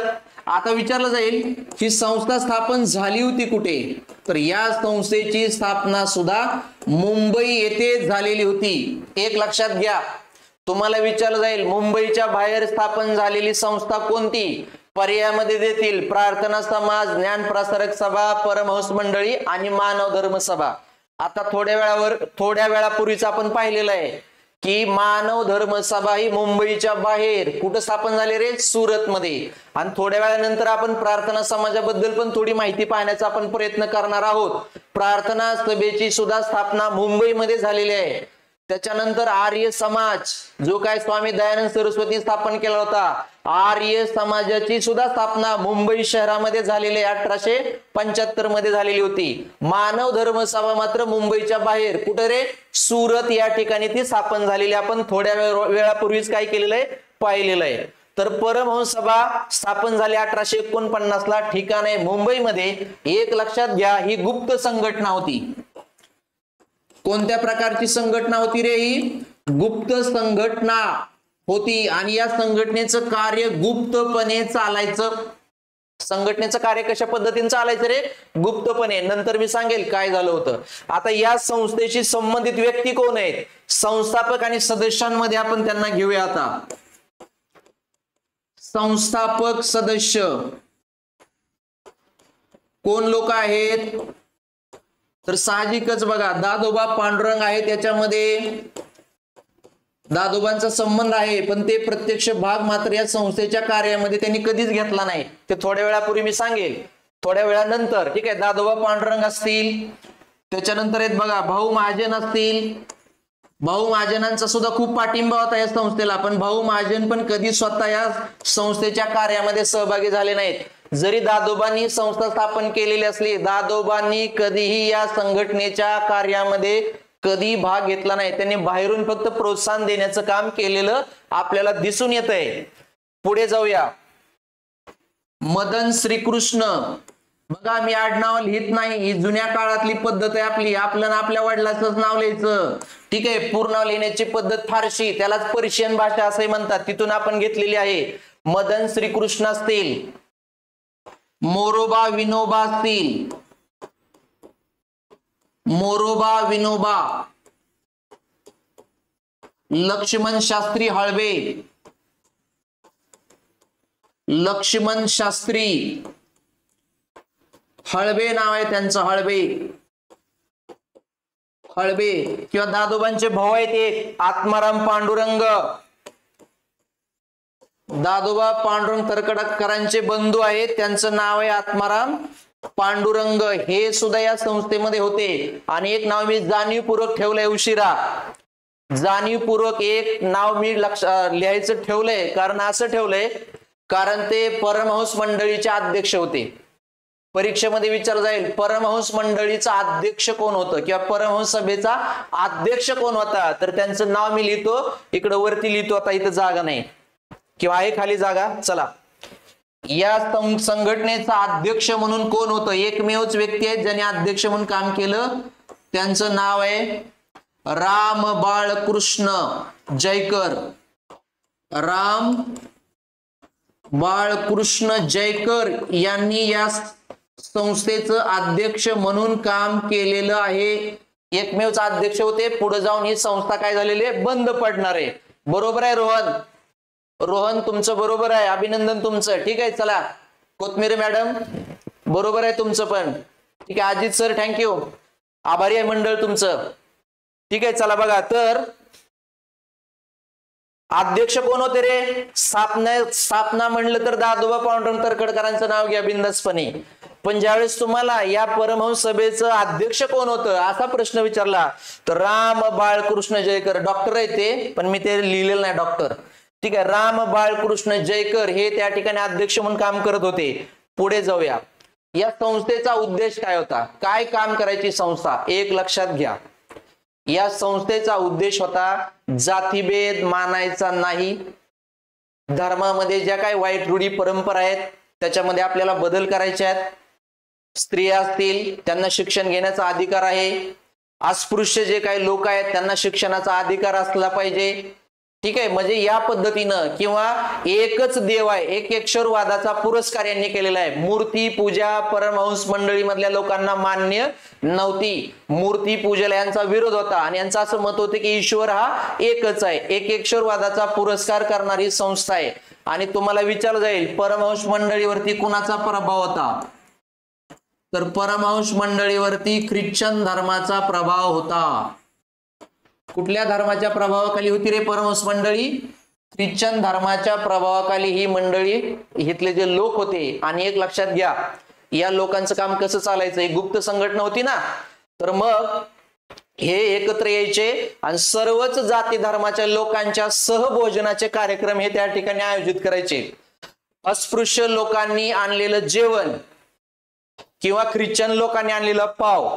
आता विचारलं जाईल ही संस्था स्थापन झाली होती कुठे, तर या संस्थेची स्थापना सुद्धा मुंबई येथे झालेली होती. एक लक्षात घ्या, तुम्हाला विचारलं जाईल मुंबईच्या बाहेर स्थापन झालेली संस्था कोणती, पर्यायामध्ये देतील प्रार्थना समाज, ज्ञानप्रसारक सभा, परमहंस मंडळी आणि मानव धर्म सभा. आता थोड्या वेळापूर्वीच आपण पाहिलेलं आहे की मानव धर्म सभा ही मुंबईच्या बाहेर कुठं स्थापन झाली रे, सुरत मध्ये. आणि थोड्या वेळानंतर आपण प्रार्थना समाजाबद्दल पण थोडी माहिती पाहण्याचा आपण प्रयत्न करणार आहोत. प्रार्थना सभेची सुद्धा स्थापना मुंबईमध्ये झालेली आहे. त्याच्यानंतर आर्य समाज जो काय स्वामी दयानंद सरस्वती स्थापन केला होता, आर्य समाजाची सुद्धा स्थापना मुंबई शहरामध्ये झालेली 1875 मध्ये झालेली होती. मानव धर्म सभा मात्र मुंबईच्या बाहेर कुठे रे, सुरत या ठिकाणी ती स्थापन झालेली. आपण थोड्या वेळापूर्वीच काय केलेलं आहे, पाहिलेलं आहे. तर परमहंस सभा स्थापन झाली 1849 ला, ठिकाण आहे मुंबईमध्ये. एक लक्षात घ्या, ही गुप्त संघटना होती. कोणत्या प्रकारची संघटना होती रे, ही गुप्त संघटना होती. आणि या संघटनेचं कार्य गुप्तपणे चालायचं. संघटनेचं कार्य कशा पद्धतीने चालायचं रे, गुप्तपणे. नंतर मी सांगेल काय झालं होतं. आता या संस्थेशी संबंधित व्यक्ती कोण आहेत, संस्थापक आणि सदस्यांमध्ये आपण त्यांना घेऊया. आता संस्थापक सदस्य कोण लोक आहेत, तर साहजिकच बघा दादोबा पांडुरंग आहे, त्याच्यामध्ये दादोबांचा संबंध आहे, पण ते प्रत्यक्ष भाग मात्र या संस्थेच्या कार्यामध्ये त्यांनी कधीच घेतला नाही. ते थोड्या वेळापूर्वी मी सांगेल, थोड्या वेळानंतर. ठीक आहे, दादोबा पांडुरंग असतील, त्याच्यानंतर आहेत बघा भाऊ महाजन असतील. भाऊ महाजनांचा सुद्धा खूप पाठिंबा होता या संस्थेला, पण भाऊ महाजन पण कधी स्वतः या संस्थेच्या कार्यामध्ये सहभागी झाले नाहीत. जरी दादोबांनी संस्था स्थापन केलेली असली, दादोबांनी कधीही या संघटनेच्या कार्यामध्ये कधी भाग घेतला नाही. त्यांनी बाहेरून फक्त प्रोत्साहन देण्याचं काम केलेलं आपल्याला दिसून येत आहे. पुढे जाऊया. मदन श्रीकृष्ण. बघा मी आडनाव लिहित नाही, ही जुन्या काळातली पद्धत आहे आपली. आपलं आपल्या वडिलांचंच नाव लिहायचं. ठीक आहे. पूर्ण लिहिण्याची पद्धत फारशी, त्यालाच पर्शियन भाषा असे म्हणतात, तिथून आपण घेतलेली आहे. मदन श्रीकृष्ण असतील, मोरोबा विनोबा असतील, मोरोबा विनोबा, लक्ष्मण शास्त्री हळबे, लक्ष्मण शास्त्री हळबे नाव आहे त्यांचं, हळबे. हळबे किंवा दादोबांचे भाऊ आहेत एक आत्माराम पांडुरंग. दादोबा पांडुरंग तरखडकरांचे बंधू आहेत, त्यांचं नाव आहे आत्माराम पांडुरंग. हे सुद्धा या संस्थेमध्ये होते. आणि एक नाव मी जाणीवपूर्वक ठेवलंय उशिरा, जाणीवपूर्वक एक नाव मी लिहायचं ठेवलंय. कारण असं ठेवलंय कारण ते परमहंस मंडळीचे अध्यक्ष होते. परीक्षेमध्ये विचार जाईल परमहंस मंडळीचा अध्यक्ष कोण होतं किंवा परमहंस सभेचा अध्यक्ष कोण होता, तर त्यांचं नाव मी लिहितो इकडे वरती लिहितो. आता इथं जागा नाही किंवा आहे खाली जागा. चला, या संघटनेचा अध्यक्ष म्हणून कोण होतं, एकमेवच व्यक्ती आहे ज्याने अध्यक्ष म्हणून काम केलं. त्यांचं नाव आहे राम बाळकृष्ण जयकर. राम बाळकृष्ण जयकर यांनी या संस्थेचं अध्यक्ष म्हणून काम केलेलं आहे. एकमेवच अध्यक्ष होते. पुढे जाऊन ही संस्था काय झालेली आहे, बंद पडणार आहे. बरोबर आहे रोहन? रोहन तुमचं बरोबर आहे, अभिनंदन तुमचं. ठीक आहे. चला, कोथमिरे मॅडम बरोबर आहे तुमचं पण. ठीक आहे. अजित सर थँक्यू, आभारी आहे मंडळ तुमचं. ठीक आहे. चला बघा, तर अध्यक्ष कोण होते रे? स्थापना म्हणलं तर दादोबा पांडुरंग तरखडकरांचं नाव घ्या बिंदासपणे. पण ज्यावेळेस तुम्हाला या परमहंस सभेचं अध्यक्ष कोण होतं असा प्रश्न विचारला तर राम बाळकृष्ण जयकर. डॉक्टर आहे ते, पण मी ते लिहिलेलं नाही डॉक्टर. ठीक आहे. राम बाळकृष्ण जयकर हे त्या ठिकाणी अध्यक्ष म्हणून काम करत होते. पुढे जाऊया. या संस्थेचा उद्देश काय होता, काय काम करायची संस्था, एक लक्षात घ्या. या संस्थेचा उद्देश होता जातीभेद मानायचा नाही. धर्मामध्ये ज्या काही वाईट रूढी परंपरा आहेत त्याच्यामध्ये आपल्याला बदल करायचे आहेत. स्त्रिया असतील त्यांना शिक्षण घेण्याचा अधिकार आहे. अस्पृश्य जे काही लोक आहेत त्यांना शिक्षणाचा अधिकार असला पाहिजे. ठीक आहे. म्हणजे या पद्धतीनं किंवा एकच देव आहे, एकेश्वरवादाचा पुरस्कार यांनी केलेला आहे. मूर्ती पूजा परमहंस मंडळी मधल्या लोकांना मान्य नव्हती. मूर्ती पूजेला यांचा विरोध होता आणि यांचं असं मत होतं की ईश्वर हा एकच आहे. एकेश्वरवादाचा पुरस्कार करणारी संस्था आहे. आणि तुम्हाला विचारलं जाईल परमहंस मंडळीवरती कुणाचा प्रभाव होता, तर परमहंस मंडळीवरती ख्रिश्चन धर्माचा प्रभाव होता. कुठल्या धर्माच्या प्रभावाखाली होती रे परमहंस मंडळी? ख्रिश्चन धर्माच्या प्रभावाखाली ही मंडळी, इथले जे लोक होते. आणि एक लक्षात घ्या, या लोकांचं काम कसं चालायचं, एक गुप्त संघटना होती ना, तर मग हे एकत्र यायचे आणि सर्वच जाती धर्माच्या लोकांच्या सहभोजनाचे कार्यक्रम हे त्या ठिकाणी आयोजित करायचे. अस्पृश्य लोकांनी आणलेलं जेवण किंवा ख्रिश्चन लोकांनी आणलेला पाव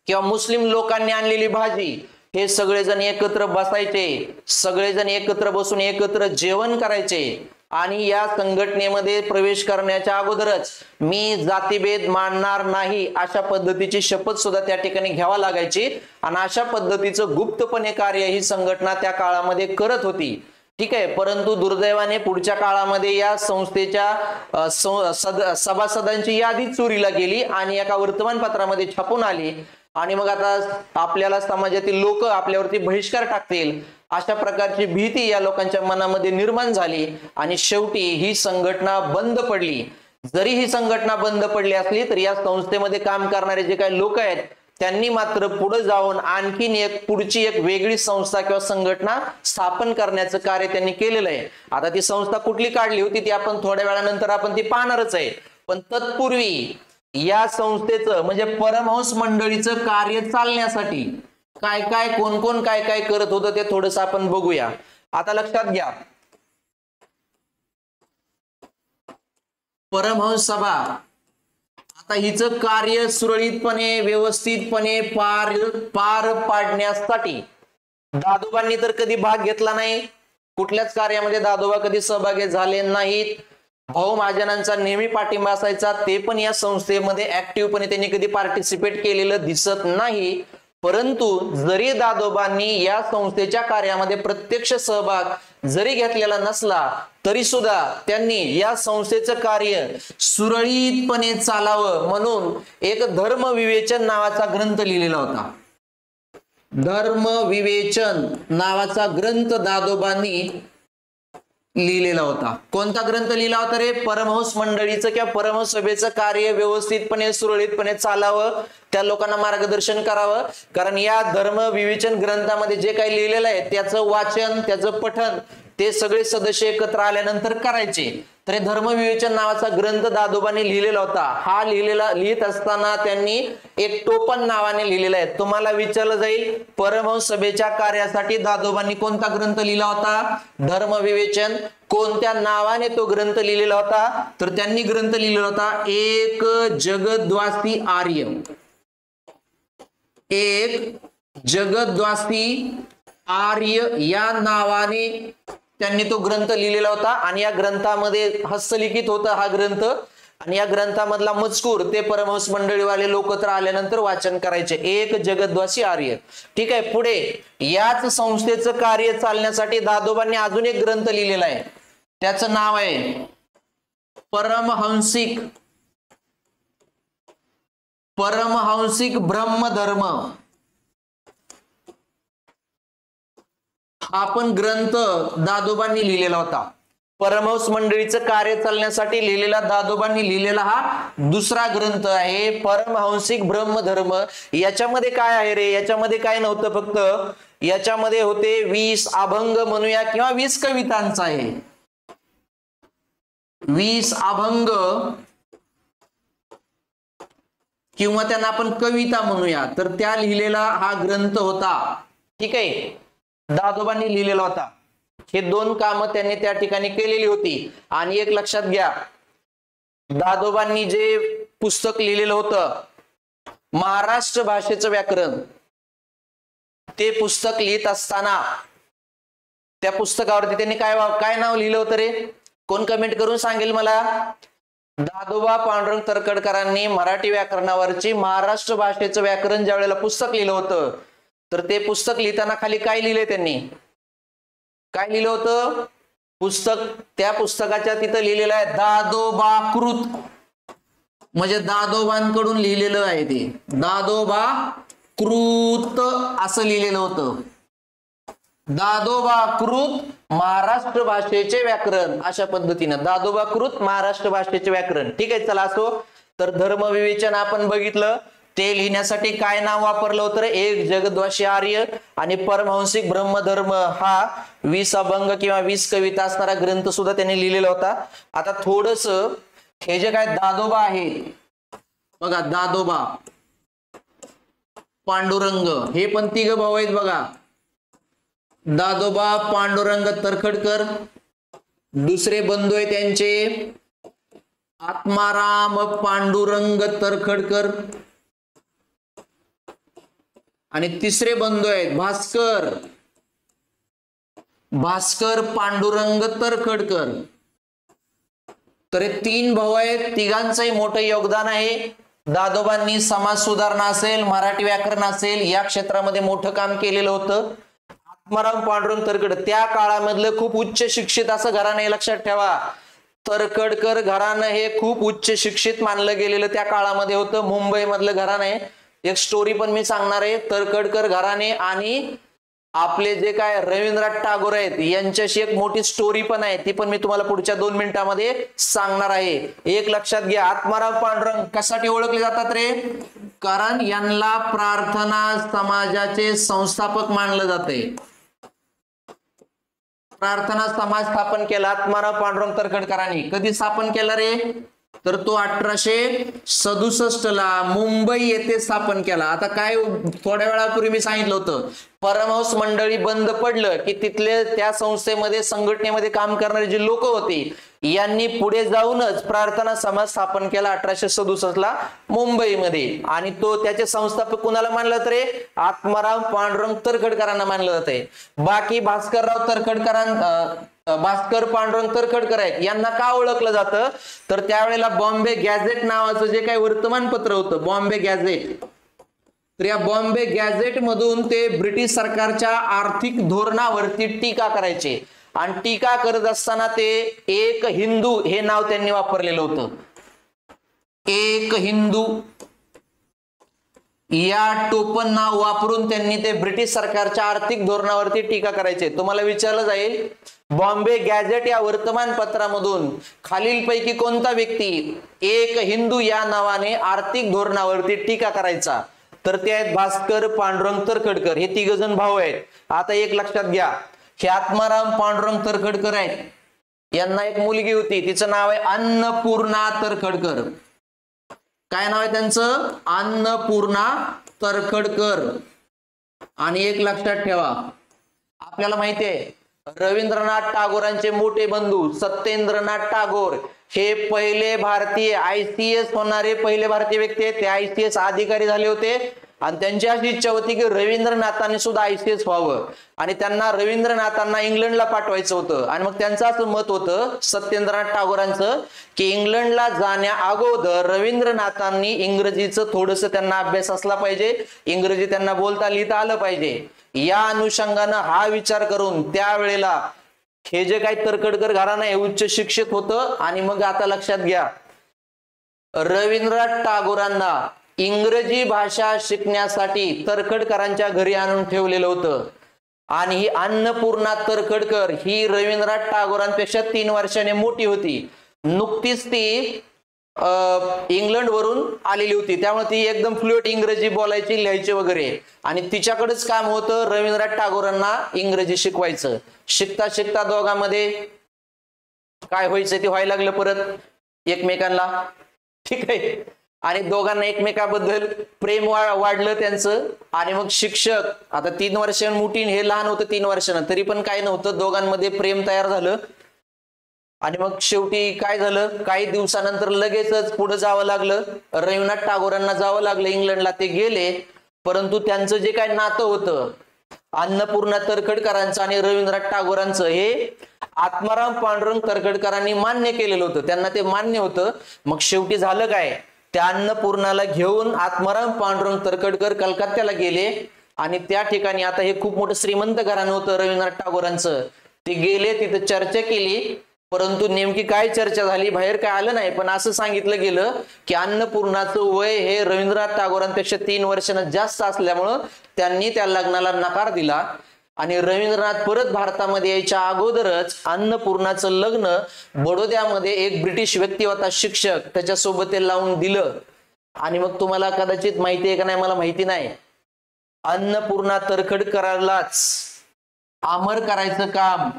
किंवा मुस्लिम लोकांनी आणलेली भाजी हे सगळेजण एकत्र बसायचे. सगळेजण एकत्र बसून एकत्र जेवण करायचे. आणि या संघटनेमध्ये प्रवेश करण्याच्या अगोदरच मी जातीभेद मानणार नाही अशा पद्धतीची शपथ सुद्धा त्या ठिकाणी घ्यावा लागायची. आणि अशा पद्धतीचं गुप्तपणे कार्य ही संघटना त्या काळामध्ये करत होती. ठीक आहे. परंतु दुर्दैवाने पुढच्या काळामध्ये या संस्थेच्या सभासदांची यादी चोरीला गेली आणि एका वर्तमानपत्रामध्ये छापून आली. आणि मग आता आपल्याला समाजातील लोक आपल्यावरती बहिष्कार टाकतील अशा प्रकारची भीती या लोकांच्या मनामध्ये निर्माण झाली. आणि शेवटी ही संघटना बंद पडली. जरी ही संघटना बंद पडली असली तरी या संस्थेमध्ये काम करणारे जे काही लोक आहेत त्यांनी मात्र पुढे जाऊन आणखीन पुढची एक वेगळी संस्था किंवा संघटना स्थापन करण्याचं कार्य त्यांनी केलेलं आहे. आता ती संस्था कुठली काढली होती ती आपण थोड्या वेळानंतर आपण ती पाहणारच आहे. पण तत्पूर्वी या संस्थेचं म्हणजे परमहंस मंडळीचं कार्य चालण्यासाठी काय काय कोण कोण काय काय करत होतं ते थोडंसं आपण बघूया. आता लक्षात घ्या, परमहंस सभा, आता हिचं कार्य सुरळीतपणे व्यवस्थितपणे पार पाडण्यासाठी दादोबांनी तर कधी भाग घेतला नाही, कुठल्याच कार्यामध्ये दादोबा कधी सहभागी झाले नाहीत. भाऊ महाजनांचा नेहमी पाठिंबा असायचा, ते पण या संस्थेमध्ये ऍक्टिव्हपणे त्यांनी कधी पार्टिसिपेट केलेलं दिसत नाही. परंतु जरी दादोबांनी या संस्थेच्या कार्यामध्ये प्रत्यक्ष सहभाग जरी घेतलेला नसला तरी सुद्धा त्यांनी या संस्थेचं कार्य सुरळीतपणे चालावं म्हणून एक धर्मविवेचन नावाचा ग्रंथ लिहिलेला होता. धर्मविवेचन नावाचा ग्रंथ दादोबांनी लिहिलेला होता. कोणता ग्रंथ लिहिला होता रे? परमहंस मंडळीचं किंवा परमहंस सभेचं कार्य व्यवस्थितपणे सुरळीतपणे चालावं, त्या लोकांना मार्गदर्शन करावं. कारण या धर्म विवेचन ग्रंथामध्ये जे काही लिहिलेलं आहे त्याचं वाचन, त्याचं पठण ते सगळे सदस्य एकत्र आल्यानंतर करायचे. तर हे धर्मविवेचन नावाचा ग्रंथ दादोबांनी लिहिलेला होता. हा लिहित असताना त्यांनी एक टोपण नावाने लिहिलेला आहे. तुम्हाला विचारलं जाईल परमहंस सभेच्या कार्यासाठी दादोबांनी कोणता ग्रंथ लिहिला होता? धर्मविवेचन. कोणत्या नावाने तो ग्रंथ लिहिलेला होता? तर त्यांनी ग्रंथ लिहिलेला होता एक जगद्वासी आर्य. एक जगद्वासी आर्य या नावाने त्यांनी तो ग्रंथ लिहिलेला होता. आणि या ग्रंथामध्ये हस्तलिखित होता हा ग्रंथ, आणि या ग्रंथामधला मजकूर ते परमहंस मंडळीवाले लोक तर आल्यानंतर वाचन करायचे. एक जगद्वासी आर्य. ठीक आहे. पुढे याच संस्थेचं कार्य चालण्यासाठी दादोबांनी अजून एक ग्रंथ लिहिलेला आहे, त्याचं नाव आहे परमहंसिक ब्रह्मधर्म. हा पण ग्रंथ दादोबांनी लिहिलेला होता. परमहंस मंडळीचं कार्य चालण्यासाठी लिहिलेला दादोबांनी लिहिलेला हा दुसरा ग्रंथ आहे परमहंसिक ब्रह्मधर्म. याच्यामध्ये काय आहे रे? याच्यामध्ये काय नव्हतं, फक्त याच्यामध्ये होते 20 अभंग म्हणूया किंवा 20 कवितांचा आहे. 20 अभंग किंवा त्यांना आपण कविता म्हणूया, तर त्या लिहिलेला हा ग्रंथ होता. ठीक आहे. दादोबांनी लिहिलेला होता. हे दोन कामं त्यांनी त्या ठिकाणी केलेली होती. आणि एक लक्षात घ्या, दादोबांनी जे पुस्तक लिहिलेलं होतं महाराष्ट्र भाषेचं व्याकरण, ते पुस्तक लिहित असताना त्या पुस्तकावरती त्यांनी काय नाव लिहिलं होतं रे? कोण कमेंट करून सांगेल मला? दादोबा पांडुरंग तरखडकरांनी मराठी व्याकरणावरची महाराष्ट्र भाषेचं व्याकरण ज्या वेळेला पुस्तक लिहिलं होतं, तर ते पुस्तक लिहिताना खाली काय लिहिलंय त्यांनी? काय लिहिलं होतं पुस्तक? त्या पुस्तकाच्या तिथं लिहिलेलं आहे दादोबाकृत, म्हणजे दादोबांकडून लिहिलेलं आहे ते. दादोबाकृत असं लिहिलेलं होतं. दादोबाकृत महाराष्ट्र भाषेचे व्याकरण, अशा पद्धतीनं दादोबाकृत महाराष्ट्र भाषेचे व्याकरण. ठीक आहे. चला असो. तर धर्मविवेचन आपण बघितलं. ते लिहिण्यासाठी काय नाव वापरलं होतं? एक जगद्वासी आर्य. आणि परमहंसिक ब्रह्मधर्म हा 20 अभंग किंवा 20 कविता असणारा ग्रंथ सुद्धा त्यांनी लिहिलेला होता. आता थोडस हे जे काय दादोबा आहे बघा, दादोबा पांडुरंग, हे पण तिघ भाऊ आहेत बघा. दादोबा पांडुरंग तरखडकर, दुसरे बंधू आहे त्यांचे आत्माराम पांडुरंग तरखडकर, आणि तिसरे बंधू आहेत भास्कर पांडुरंग तरखडकर. तर हे 3 भाऊ आहेत. तिघांचंही मोठं योगदान आहे. दादोबांनी समाज सुधारणा असेल, मराठी व्याकरण असेल, या क्षेत्रामध्ये मोठं काम केलेलं होतं. आत्माराम पांडुरंग तरखडकर त्या काळामधलं खूप उच्च शिक्षित असं घराणं आहे, लक्षात ठेवा. तरखडकर घराणं हे खूप उच्च शिक्षित मानलं गेलेलं त्या काळामध्ये होतं. मुंबई मधलं घराणं आहे. एक स्टोरी पण मी सांगणार आहे. तरखडकर घराणे आणि आपले जे काय रवींद्रनाथ टागोर आहेत यांच्याशी एक मोठी स्टोरी पण आहे, ती पण मी तुम्हाला पुढच्या 2 मिनिटांमध्ये सांगणार आहे. एक लक्षात घ्या, आत्माराम पांडुरंग कशासाठी ओळखले जातात रे? कारण यांना प्रार्थना समाजाचे संस्थापक मानलं जाते. प्रार्थना समाज स्थापन केला आत्माराम पांडुरंग तरखडकरांनी. कधी स्थापन केला रे? तर तो 1867 ला मुंबई येथे स्थापन केला. आता काय थोड्या वेळापूर्वी मी सांगितलं होतं, परमहंस मंडळी बंद पडलं की तिथले त्या संस्थेमध्ये संघटनेमध्ये काम करणारे जे लोक होते यांनी पुढे जाऊनच प्रार्थना समाज स्थापन केला 1867 ला मुंबईमध्ये, आणि तो त्याचे संस्थापक कुणाला मानलं जातं रे? आत्माराम पांडुरंग तरखडकरांना मानलं जाते. बाकी भास्करराव भास्कर पांडुरंग तरखडकर आहेत, यांना का ओळखलं जातं तर त्यावेळेला बॉम्बे गॅझेट नावाचं जे काही वर्तमानपत्र होतं, बॉम्बे गॅझेट, तर या बॉम्बे गॅझेट मधून ते ब्रिटिश सरकारच्या आर्थिक धोरणावरती टीका करायचे, आणि टीका करत असताना ते एक हिंदू हे नाव त्यांनी वापरलेलं होतं. एक हिंदू या टोपण नाव वापरून त्यांनी ते ब्रिटिश सरकारच्या आर्थिक धोरणावरती टीका करायचे. तुम्हाला विचारलं जाईल बॉम्बे गॅझेट या वर्तमानपत्रामधून खालीलपैकी कोणता व्यक्ती एक हिंदू या नावाने आर्थिक धोरणावरती टीका करायचा, तर ते आहेत भास्कर पांडुरंग तरखडकर. हे तिघ जण भाऊ आहेत. आता एक लक्षात घ्या, हे आत्माराम पांडुरंग तरखडकर आहेत, यांना एक मुलगी होती, तिचं नाव आहे अन्नपूर्णा तरखडकर. काय नाव आहे त्यांचं? अन्नपूर्णा तरखडकर. आणि एक लक्षात ठेवा, आपल्याला माहिती आहे रवींद्रनाथ टागोरांचे मोठे बंधू सत्येंद्रनाथ टागोर हे पहिले भारतीय ICS होणारे पहिले भारतीय व्यक्ती आहेत. ते ICS अधिकारी झाले होते, आणि त्यांची अशी इच्छा होती की रवींद्रनाथांनी सुद्धा ICS व्हावं, आणि त्यांना रवींद्रनाथांना इंग्लंडला पाठवायचं होतं. आणि मग त्यांचं असं मत होतं सत्येंद्रनाथ टागोरांचं की इंग्लंडला जाण्या अगोदर रवींद्रनाथांनी इंग्रजीचं थोडंसं त्यांना अभ्यास असला पाहिजे, इंग्रजी त्यांना बोलता लिहिता आलं पाहिजे. या अनुषंगानं हा विचार करून त्यावेळेला हे जे काही तरखडकर घराणं आहे उच्च शिक्षित होतं. आणि मग आता लक्षात घ्या, रवींद्रनाथ टागोरांना इंग्रजी भाषा शिकण्यासाठी तरखडकरांच्या घरी आणून ठेवलेलं होतं. आणि ही अन्नपूर्णा तरखडकर ही रवींद्रनाथ टागोरांपेक्षा 3 वर्षाने मोठी होती. नुकतीच ती इंग्लंड वरून आलेली होती, त्यामुळे ती एकदम फ्लुएंट इंग्रजी बोलायची, लिहायची वगैरे. आणि तिच्याकडेच काम होतं रवींद्रनाथ टागोरांना इंग्रजी शिकवायचं. शिकता शिकता दोघांमध्ये काय व्हायचं ते व्हायला लागलं परत एकमेकांना, ठीक आहे. आणि दोघांना एकमेकाबद्दल प्रेम वाढलं त्यांचं. आणि मग शिक्षक, आता 3 वर्षां मोठी, हे लहान होतं 3 वर्षांना, तरी पण काय नव्हतं, दोघांमध्ये प्रेम तयार झालं. आणि मग शेवटी काय झालं, काही दिवसानंतर लगेचच पुढे जावं लागलं, रवींद्रनाथ टागोरांना जावं लागलं इंग्लंडला. ते गेले, परंतु त्यांचं जे काय नातं होतं अन्नपूर्णा तरखडकरांचं आणि रवींद्रनाथ टागोरांचं हे आत्माराम पांडुरंग तरखडकरांनी मान्य केलेलं होतं, त्यांना ते मान्य होतं. मग शेवटी झालं काय, त्या अन्नपूर्णाला घेऊन आत्माराम पांडुरंग तरखडकर कलकत्त्याला गेले, आणि त्या ठिकाणी आता हे खूप मोठं श्रीमंत घराणं होतं रवींद्रनाथ टागोरांचं. ते गेले, तिथं चर्चा केली, परंतु नेमकी काय चर्चा झाली बाहेर काय आलं नाही. पण असं सांगितलं गेलं की अन्नपूर्णाचं वय हे रवींद्रनाथ टागोरांपेक्षा 3 वर्षांना जास्त असल्यामुळं त्यांनी त्या लग्नाला नकार दिला. आणि रवींद्रनाथ परत भारतामध्ये यायच्या अगोदरच अन्नपूर्णाचं लग्न बडोद्यामध्ये एक ब्रिटिश व्यक्ती होता शिक्षक, त्याच्यासोबत ते लावून दिलं. आणि मग तुम्हाला कदाचित माहिती आहे का नाही मला माहिती नाही, अन्नपूर्णा तरखडकरालाच अमर करायचं काम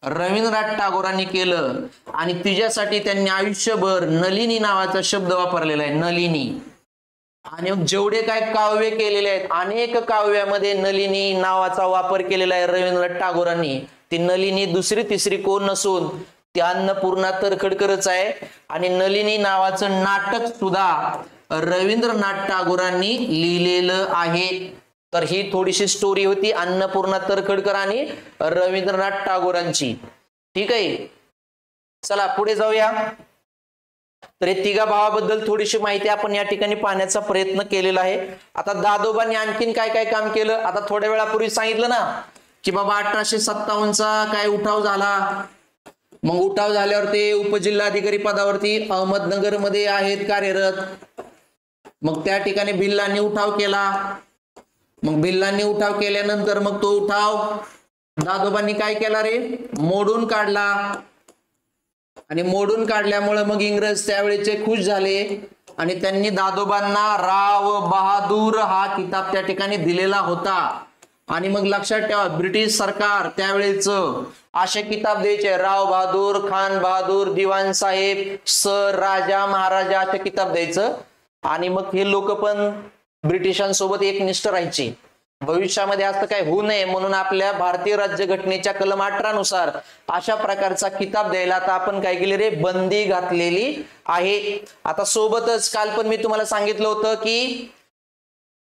रवींद्रनाथ टागोरांनी केलं. आणि तिच्यासाठी त्यांनी आयुष्यभर नलिनी नावाचा शब्द वापरलेला आहे, नलिनी. आणि जेवढे काय काव्य केलेले आहेत, अनेक काव्यामध्ये नलिनी नावाचा वापर केलेला आहे रवींद्रनाथ टागोरांनी. ती नलिनी दुसरी तिसरी कोण नसून ती अन्नपूर्णा तरखडकरच आहे. आणि नलिनी नावाचं नाटक सुद्धा रवींद्रनाथ टागोरांनी लिहिलेलं आहे. तर ही थोडीशी स्टोरी होती अन्नपूर्णा तरखडकर आणि रवींद्रनाथ टागोरांची, ठीक आहे. चला पुढे जाऊया. तर हे तिघा भावाबद्दल थोडीशी माहिती आपण या ठिकाणी पाहण्याचा प्रयत्न केलेला आहे. आता दादोबांनी आणखीन काय काय काम केलं, आता थोड्या वेळापूर्वी सांगितलं ना की बाबा 1857चा काय उठाव झाला. मग उठाव झाल्यावर ते उपजिल्हाधिकारी पदावरती अहमदनगर मध्ये आहेत कार्यरत. मग त्या ठिकाणी भिल्लांनी उठाव केला. मग भिल्लांनी उठाव केल्यानंतर मग तो उठाव दादोबांनी काय केला रे, मोडून काढला. आणि मोडून काढल्यामुळे मग इंग्रज त्यावेळेचे खुश झाले आणि त्यांनी दादोबांना राव बहादूर हा किताब त्या ठिकाणी दिलेला होता. आणि मग लक्षात ठेवा ब्रिटिश सरकार त्यावेळेच असे किताब द्यायचे, राव बहादूर, खान बहादूर, दिवाण साहेब, सर, राजा, महाराजा असे किताब द्यायचं. आणि मग हे लोक पण ब्रिटिशांसोबत एकनिष्ठ राहायचे. भविष्यामध्ये असं काही होऊ नये म्हणून आपल्या भारतीय राज्यघटनेच्या कलम 18 नुसार अशा प्रकारचा किताब द्यायला आता आपण काय केले रे, बंदी घातलेली आहे. आता सोबतच काल पण मी तुम्हाला सांगितलं होतं की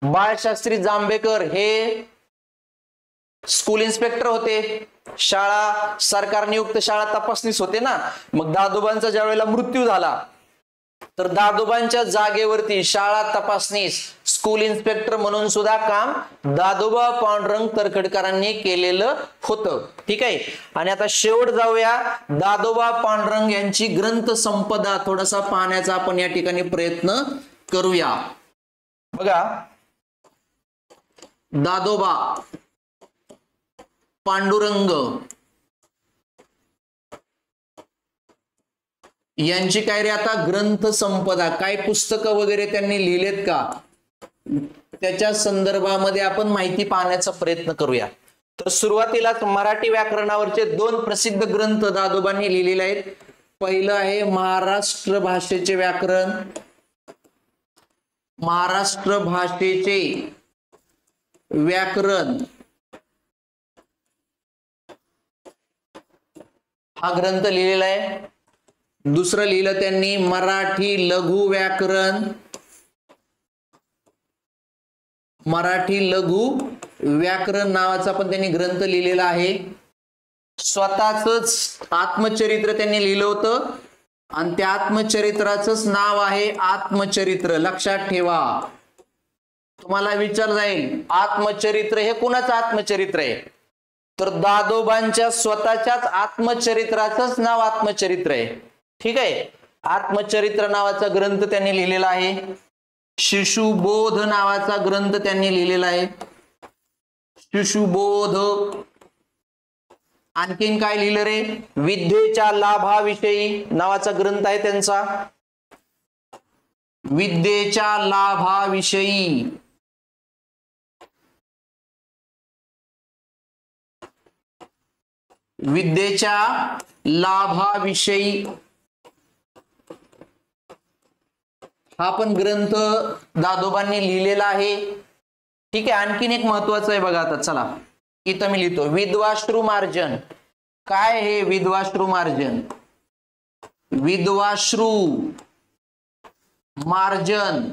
बाळशास्त्री जांभेकर हे स्कूल इन्स्पेक्टर होते, शाळा सरकार नियुक्त शाळा तपासणीस होते ना. मग दादोबांचा ज्या वेळेला मृत्यू झाला तर दादोबांच्या जागेवरती शाळा तपासणीस स्कूल इन्स्पेक्टर म्हणून सुद्धा काम दादोबा पांडुरंग तरखडकरांनी केलेलं होतं. ठीक आहे. आणि आता शेवट जाऊया, दादोबा पांडुरंग यांची ग्रंथ संपदा थोडासा पाहण्याचा आपण या ठिकाणी प्रयत्न करूया. बघा, दादोबा पांडुरंग यांची काय रे आता ग्रंथ संपदा, काय पुस्तकं वगैरे त्यांनी लिहिलेत का, त्याच्या संदर्भामध्ये आपण माहिती पाहण्याचा प्रयत्न करूया. तर सुरुवातीलाच मराठी व्याकरणावरचे 2 प्रसिद्ध ग्रंथ दादोबांनी लिहिलेले आहेत. पहिलं आहे महाराष्ट्र भाषेचे व्याकरण, महाराष्ट्र भाषेचे व्याकरण हा ग्रंथ लिहिलेला आहे. दुसरं लिहिलं त्यांनी मराठी लघु व्याकरण, मराठी लघु व्याकरण नावाचा पण त्यांनी ग्रंथ लिहिलेला आहे. स्वतःच आत्मचरित्र त्यांनी लिहिलं होतं आणि त्या आत्मचरित्राचंच नाव आहे आत्मचरित्र. लक्षात ठेवा, तुम्हाला विचार जाईल आत्मचरित्र हे कुणाचं आत्मचरित्र आहे, तर दादोबांच्या स्वतःच्याच आत्मचरित्राचंच नाव आत्मचरित्र आहे. ठीक आहे. आत्मचरित्र नावाचा ग्रंथ त्यांनी लिहिलेला आहे. शिशुबोध नावाचा ग्रंथ त्यांनी लिहिलेला आहे. शिशुबोध. आणखीन काय लिहिलं रे, विद्येच्या लाभाविषयी नावाचा ग्रंथ आहे त्यांचा. विद्येच्या लाभाविषयी. विद्येच्या लाभाविषयी हा पण ग्रंथ दादोबांनी लिहिलेला आहे. ठीक आहे. आणखीन एक महत्वाचं आहे बघा, आता चला इथं मी लिहितो विद्वाश्रू मार्जन. काय हे विद्वाश्रू मार्जन? विद्वाश्रू मार्जन.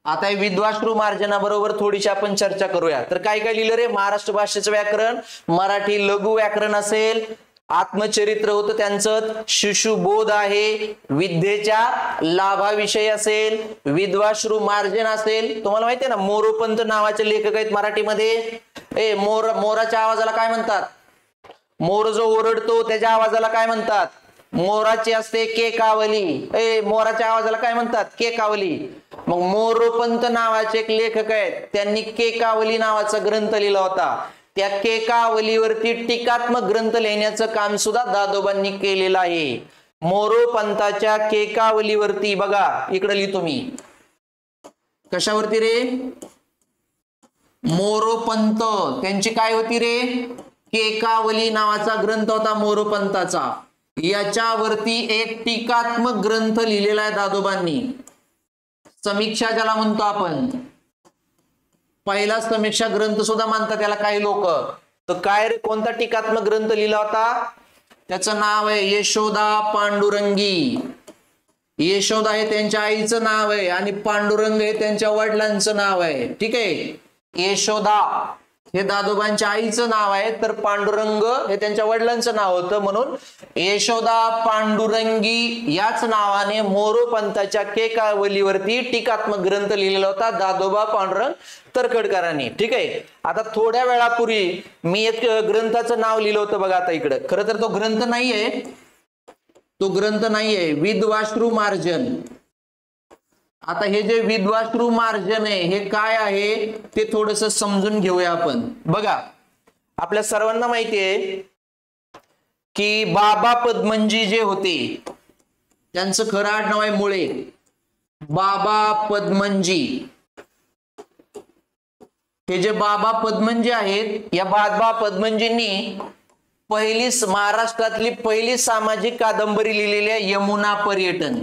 आता हे विद्वाश्रू मार्जनाबरोबर थोडीशी आपण चर्चा करूया. तर काय काय लिहिलं रे, महाराष्ट्र भाषेचं व्याकरण, मराठी लघु व्याकरण असेल, आत्मचरित्र होतं त्यांचं, शिशुबोध आहे, विद्येच्या लाभाविषयी असेल, विद्वाश्रू मार्जन असेल. तुम्हाला माहितीये ना मोरोपंत नावाचे लेखक आहेत मराठीमध्ये. मोराच्या आवाजाला काय म्हणतात? मोर जो ओरडतो त्याच्या आवाजाला काय म्हणतात? मोराची असते केकावली. मोराच्या आवाजाला काय म्हणतात? केकावली. मग मोरोपंत नावाचे एक लेखक आहेत, त्यांनी केकावली नावाचा ग्रंथ लिहिला होता. त्या केकावलीवरती टीकात्मक ग्रंथ लिहिण्याचं काम सुद्धा दादोबांनी केलेलं आहे. मोरोपंताच्या केकावलीवरती बघा, इकडे लिहितो मी. कशावरती रे? मोरोपंत. त्यांची काय होती रे? केकावली नावाचा ग्रंथ होता मोरोपंताचा. याच्यावरती एक टीकात्मक ग्रंथ लिहिलेला आहे दादोबांनी. समीक्षा ज्याला म्हणतो आपण, पहिला समीक्षा ग्रंथ सुद्धा मानतात त्याला काही लोक. तर काय रे, कोणता टीकात्मक ग्रंथ लिहिला होता? त्याचं नाव आहे यशोदा पांडुरंगी. यशोदा हे त्यांच्या आईचं नाव आहे आणि पांडुरंग हे त्यांच्या वडिलांचं नाव आहे. ठीक आहे. यशोदा हे दादोबांच्या आईचं नाव आहे, तर पांडुरंग हे त्यांच्या वडिलांचं नाव होतं, म्हणून यशोदा पांडुरंगी याच नावाने मोरोपंताच्या केकावलीवरती टीकात्मक ग्रंथ लिहिलेला होता दादोबा पांडुरंग तरखडकरांनी. ठीक आहे. आता थोड्या वेळापूर्वी मी एक ग्रंथाचं नाव लिहिलं होतं बघा, आता इकडे खरं तर तो ग्रंथ नाहीये, तो ग्रंथ नाहीये, विद्वाश्रू मार्जन. आता हे जे विद्वाश्रू मार्जन आहे हे काय आहे ते थोडस समजून घेऊया आपण. बघा, आपल्या सर्वांना माहिती आहे की बाबा पद्मनजी जे होते त्यांचं खरं आडनाव आहे मुळे. बाबा पद्मनजी. हे जे बाबा पद्मनजी आहेत, या बाबा पद्मनजींनी महाराष्ट्रातली पहिली सामाजिक कादंबरी लिहिलेली आहे यमुना पर्यटन.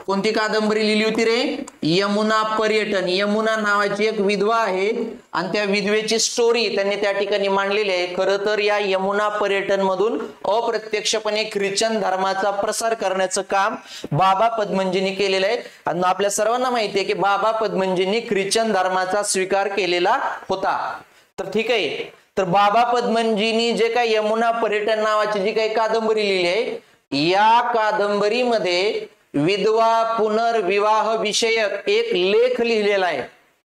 कोणती कादंबरी लिहिली होती रे? यमुना पर्यटन. यमुना नावाची एक विधवा आहे आणि त्या विधवेची स्टोरी त्यांनी त्या ठिकाणी मांडलेली आहे. खरं तर या यमुना पर्यटन मधून अप्रत्यक्षपणे ख्रिश्चन धर्माचा प्रसार करण्याचं काम बाबा पदमंजींनी केलेलं आहे. आणि आपल्या सर्वांना माहिती आहे की बाबा पदमंजींनी ख्रिश्चन धर्माचा स्वीकार केलेला होता. तर ठीक आहे, तर बाबा पदमंजींनी जे काही यमुना पर्यटन नावाची जी काही कादंबरी लिहिली आहे, या कादंबरीमध्ये विधवा पुनर्विवाह विषयक एक लेख लिहिलेला आहे.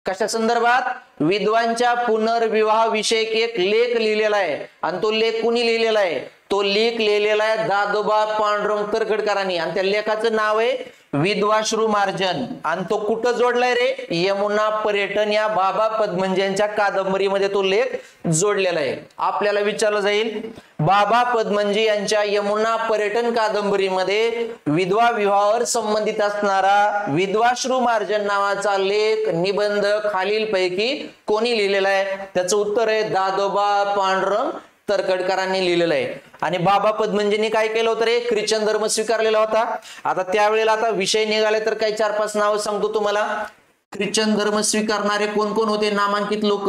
कशा संदर्भात? विधवांच्या पुनर्विवाह विषयक एक लेख लिहिलेला आहे. आणि तो लेख कुणी लिहिलेला आहे? तो लेख लिहिलेला आहे दादोबा पांडुरंग तरखडकरांनी. आणि त्या लेखाचं नाव आहे विधवाश्रू मार्जन. आणि तो कुठं जोडलाय रे? यमुना पर्यटन या बाबा पदमंजींच्या कादंबरीमध्ये तो लेख जोडलेला आहे. आपल्याला विचारलं जाईल, बाबा पदमंजी यांच्या यमुना पर्यटन कादंबरीमध्ये विधवा विवाहावर संबंधित असणारा विधवाश्रू मार्जन नावाचा लेख निबंध खालीलपैकी कोणी लिहिलेला आहे? त्याचं उत्तर आहे दादोबा पांडुरंग तरखडकरांनी लिहिलेलं आहे. आणि बाबा पदमंजींनी काय केलं होतं रे? ख्रिश्चन धर्म स्वीकारलेला होता. आता त्यावेळेला आता विषय निघाले तर काही 4-5 नावं सांगतो तुम्हाला. ख्रिश्चन धर्म स्वीकारणारे कोण कोण होते नामांकित लोक?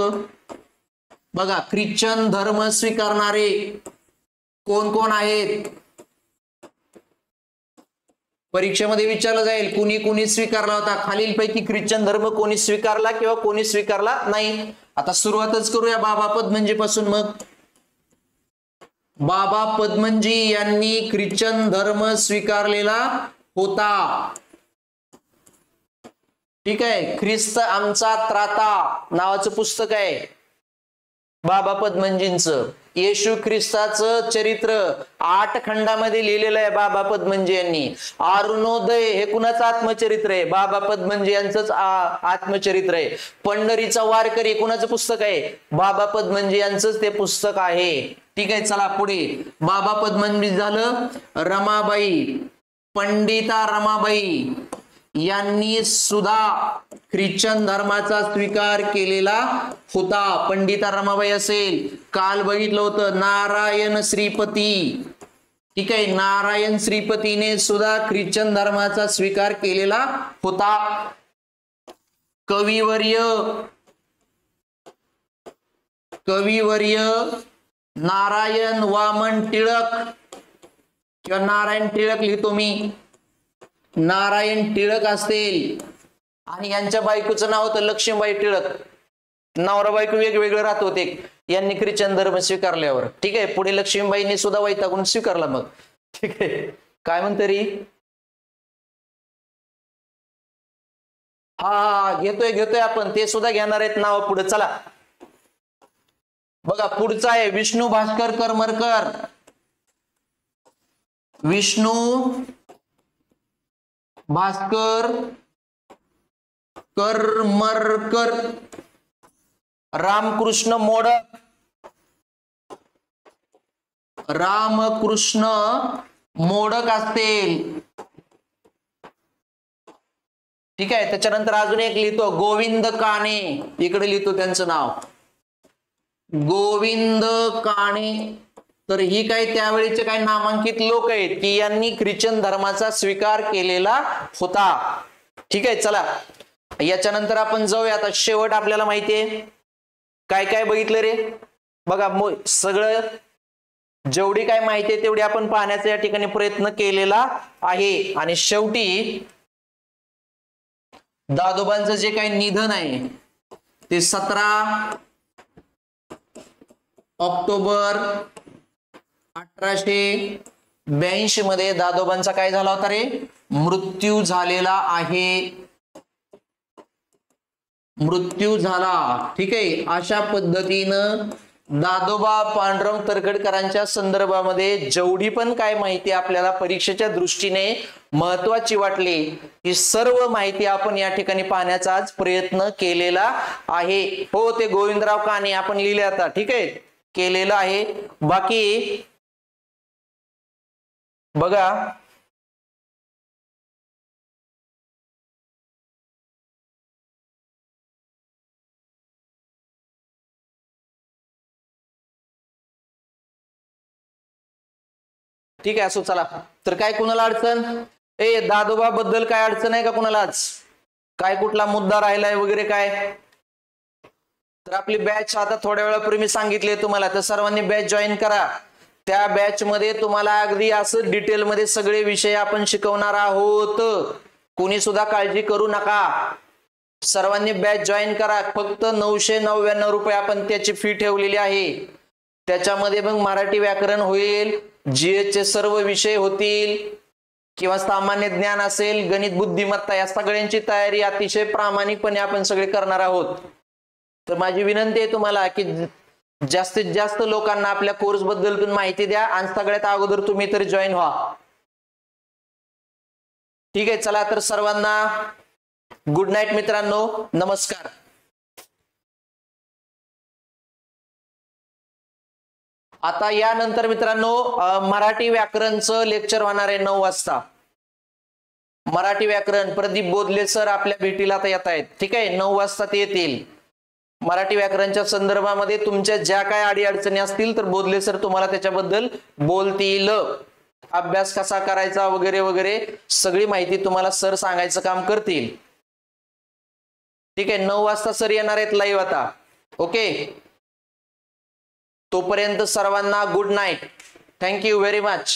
बघा, ख्रिश्चन धर्म स्वीकारणारे कोण कोण आहेत? परीक्षेमध्ये विचारलं जाईल कुणी कुणी स्वीकारला होता. खालीलपैकी ख्रिश्चन धर्म कोणी स्वीकारला किंवा कोणी स्वीकारला नाही. आता सुरुवातच करूया बाबा पदमंजी पासून. मग बाबा पदमंजी यांनी ख्रिश्चन धर्म स्वीकारलेला होता. ठीक आहे, ख्रिस्त आमचा त्राता नावाचं पुस्तक आहे बाबा पदमंजींचं. येशू ख्रिस्ताचं चरित्र 8 खंडामध्ये लिहिलेलं आहे बाबा पदमंजी यांनी. अरुणोदय हे कुणाचं आत्मचरित्र आहे? बाबा पदमंजी यांचंच आत्मचरित्र आहे. पंढरीचा वारकरी कुणाचं पुस्तक आहे? बाबा पदमंजी यांचंच ते पुस्तक आहे. ठीक आहे, चला पुढे. बाबा पदमंजी झालं. रमाबाई, पंडिता रमाबाई यांनी सुद्धा ख्रिश्चन धर्माचा स्वीकार केलेला होता. पंडिता रमाबाई असेल, काल बघितलं होतं नारायण श्रीपती. ठीक आहे, नारायण श्रीपतीने सुद्धा ख्रिश्चन धर्माचा स्वीकार केलेला होता. कविवर्य नारायण वामन टिळक किंवा नारायण टिळक लिहितो मी, नारायण टिळक असतील. आणि यांच्या बायकोचं नाव होतं लक्ष्मीबाई टिळक. नवरा बायको वेगवेगळे राहत होते यांनी ख्रिश्चन धर्म स्वीकारल्यावर. ठीक आहे, पुढे लक्ष्मीबाईंनी सुद्धा वैतागून स्वीकारला. मग ठीक आहे, काय म्हणते रे? हा घेतोय आपण, ते सुद्धा घेणार आहेत नाव पुढे. चला बघा, पुढचा आहे विष्णू भास्कर करमरकर. विष्णू भास्कर करमरकर. रामकृष्ण मोडक. रामकृष्ण मोडक असतील. ठीक आहे, त्याच्यानंतर अजून एक लिहितो गोविंद काणे. इकडे लिहितो त्यांचं नाव गोविंद काणे. तर ही काही त्यावेळेचे काही नामांकित लोक आहेत की यांनी ख्रिश्चन धर्माचा स्वीकार केलेला होता. ठीक आहे, चला याच्यानंतर आपण जाऊया. आता शेवट आपल्याला माहितीये काय काय बघितलं रे? बघा, सगळं जेवढी काय माहिती आहे तेवढी आपण पाहण्याचा या ठिकाणी प्रयत्न केलेला आहे. आणि शेवटी दादोबांचं जे काही निधन आहे ते 17 ऑक्टोबर 1882 मध्ये दादोबांचा काय झाला होता रे? मृत्यू झालेला आहे. मृत्यू झाला. ठीक आहे, अशा पद्धतीनं दादोबा पांडुरंग तरखडकरांच्या संदर्भामध्ये जेवढी पण काय माहिती आपल्याला परीक्षेच्या दृष्टीने महत्वाची वाटली ही सर्व माहिती आपण या ठिकाणी पाहण्याचा आज प्रयत्न केलेला आहे. हो, ते गोविंदराव काणे आपण लिहिले आता. ठीक आहे, केलेलं आहे. बाकी बघा, ठीक आहे, असो. चला, तर काय कुणाला अडचण दादोबा बद्दल काय अडचण आहे का कुणालाच? काय कुठला मुद्दा राहिलाय वगैरे काय? तर आपली बॅच आता थोड्या वेळापूर्वी मी सांगितले तुम्हाला, तर सर्वांनी बॅच जॉईन करा. त्या बॅच मध्ये तुम्हाला अगदी असं डिटेल मध्ये सगळे विषय आपण शिकवणार आहोत. कोणी सुद्धा काळजी करू नका. सर्वांनी बॅच जॉईन करा. फक्त 999 रुपये आपण त्याची फी ठेवलेली आहे. त्याच्यामध्ये मग मराठी व्याकरण होईल, जीएस चे सर्व विषय होतील, किंवा सामान्य ज्ञान असेल, गणित बुद्धिमत्ता, या सगळ्यांची तयारी अतिशय प्रामाणिकपणे आपण सगळे करणार आहोत. तर माझी विनंती आहे तुम्हाला की जास्तीत जास्त लोकांना आपल्या कोर्स बद्दल माहिती द्या आणि सगळ्यात अगोदर तुम्ही तर जॉईन व्हा. ठीक आहे, चला तर सर्वांना गुड नाईट मित्रांनो, नमस्कार. आता यानंतर मित्रांनो मराठी व्याकरणचं लेक्चर होणार आहे 9 वाजता. मराठी व्याकरण प्रदीप बोधले सर आपल्या भेटीला आता येत आहेत. ठीक आहे, 9 वाजता ते येतील. मराठी व्याकरणच्या संदर्भामध्ये तुमच्या ज्या काय अडीअडचणी असतील तर बोधले सर तुम्हाला त्याच्याबद्दल बोलतील. अभ्यास कसा करायचा वगैरे वगैरे सगळी माहिती तुम्हाला सर सांगायचं काम करतील. ठीक आहे, 9 वाजता सर येणार आहेत लाईव्ह आता. ओके, तोपर्यंत सर्वांना good night. Thank you very much.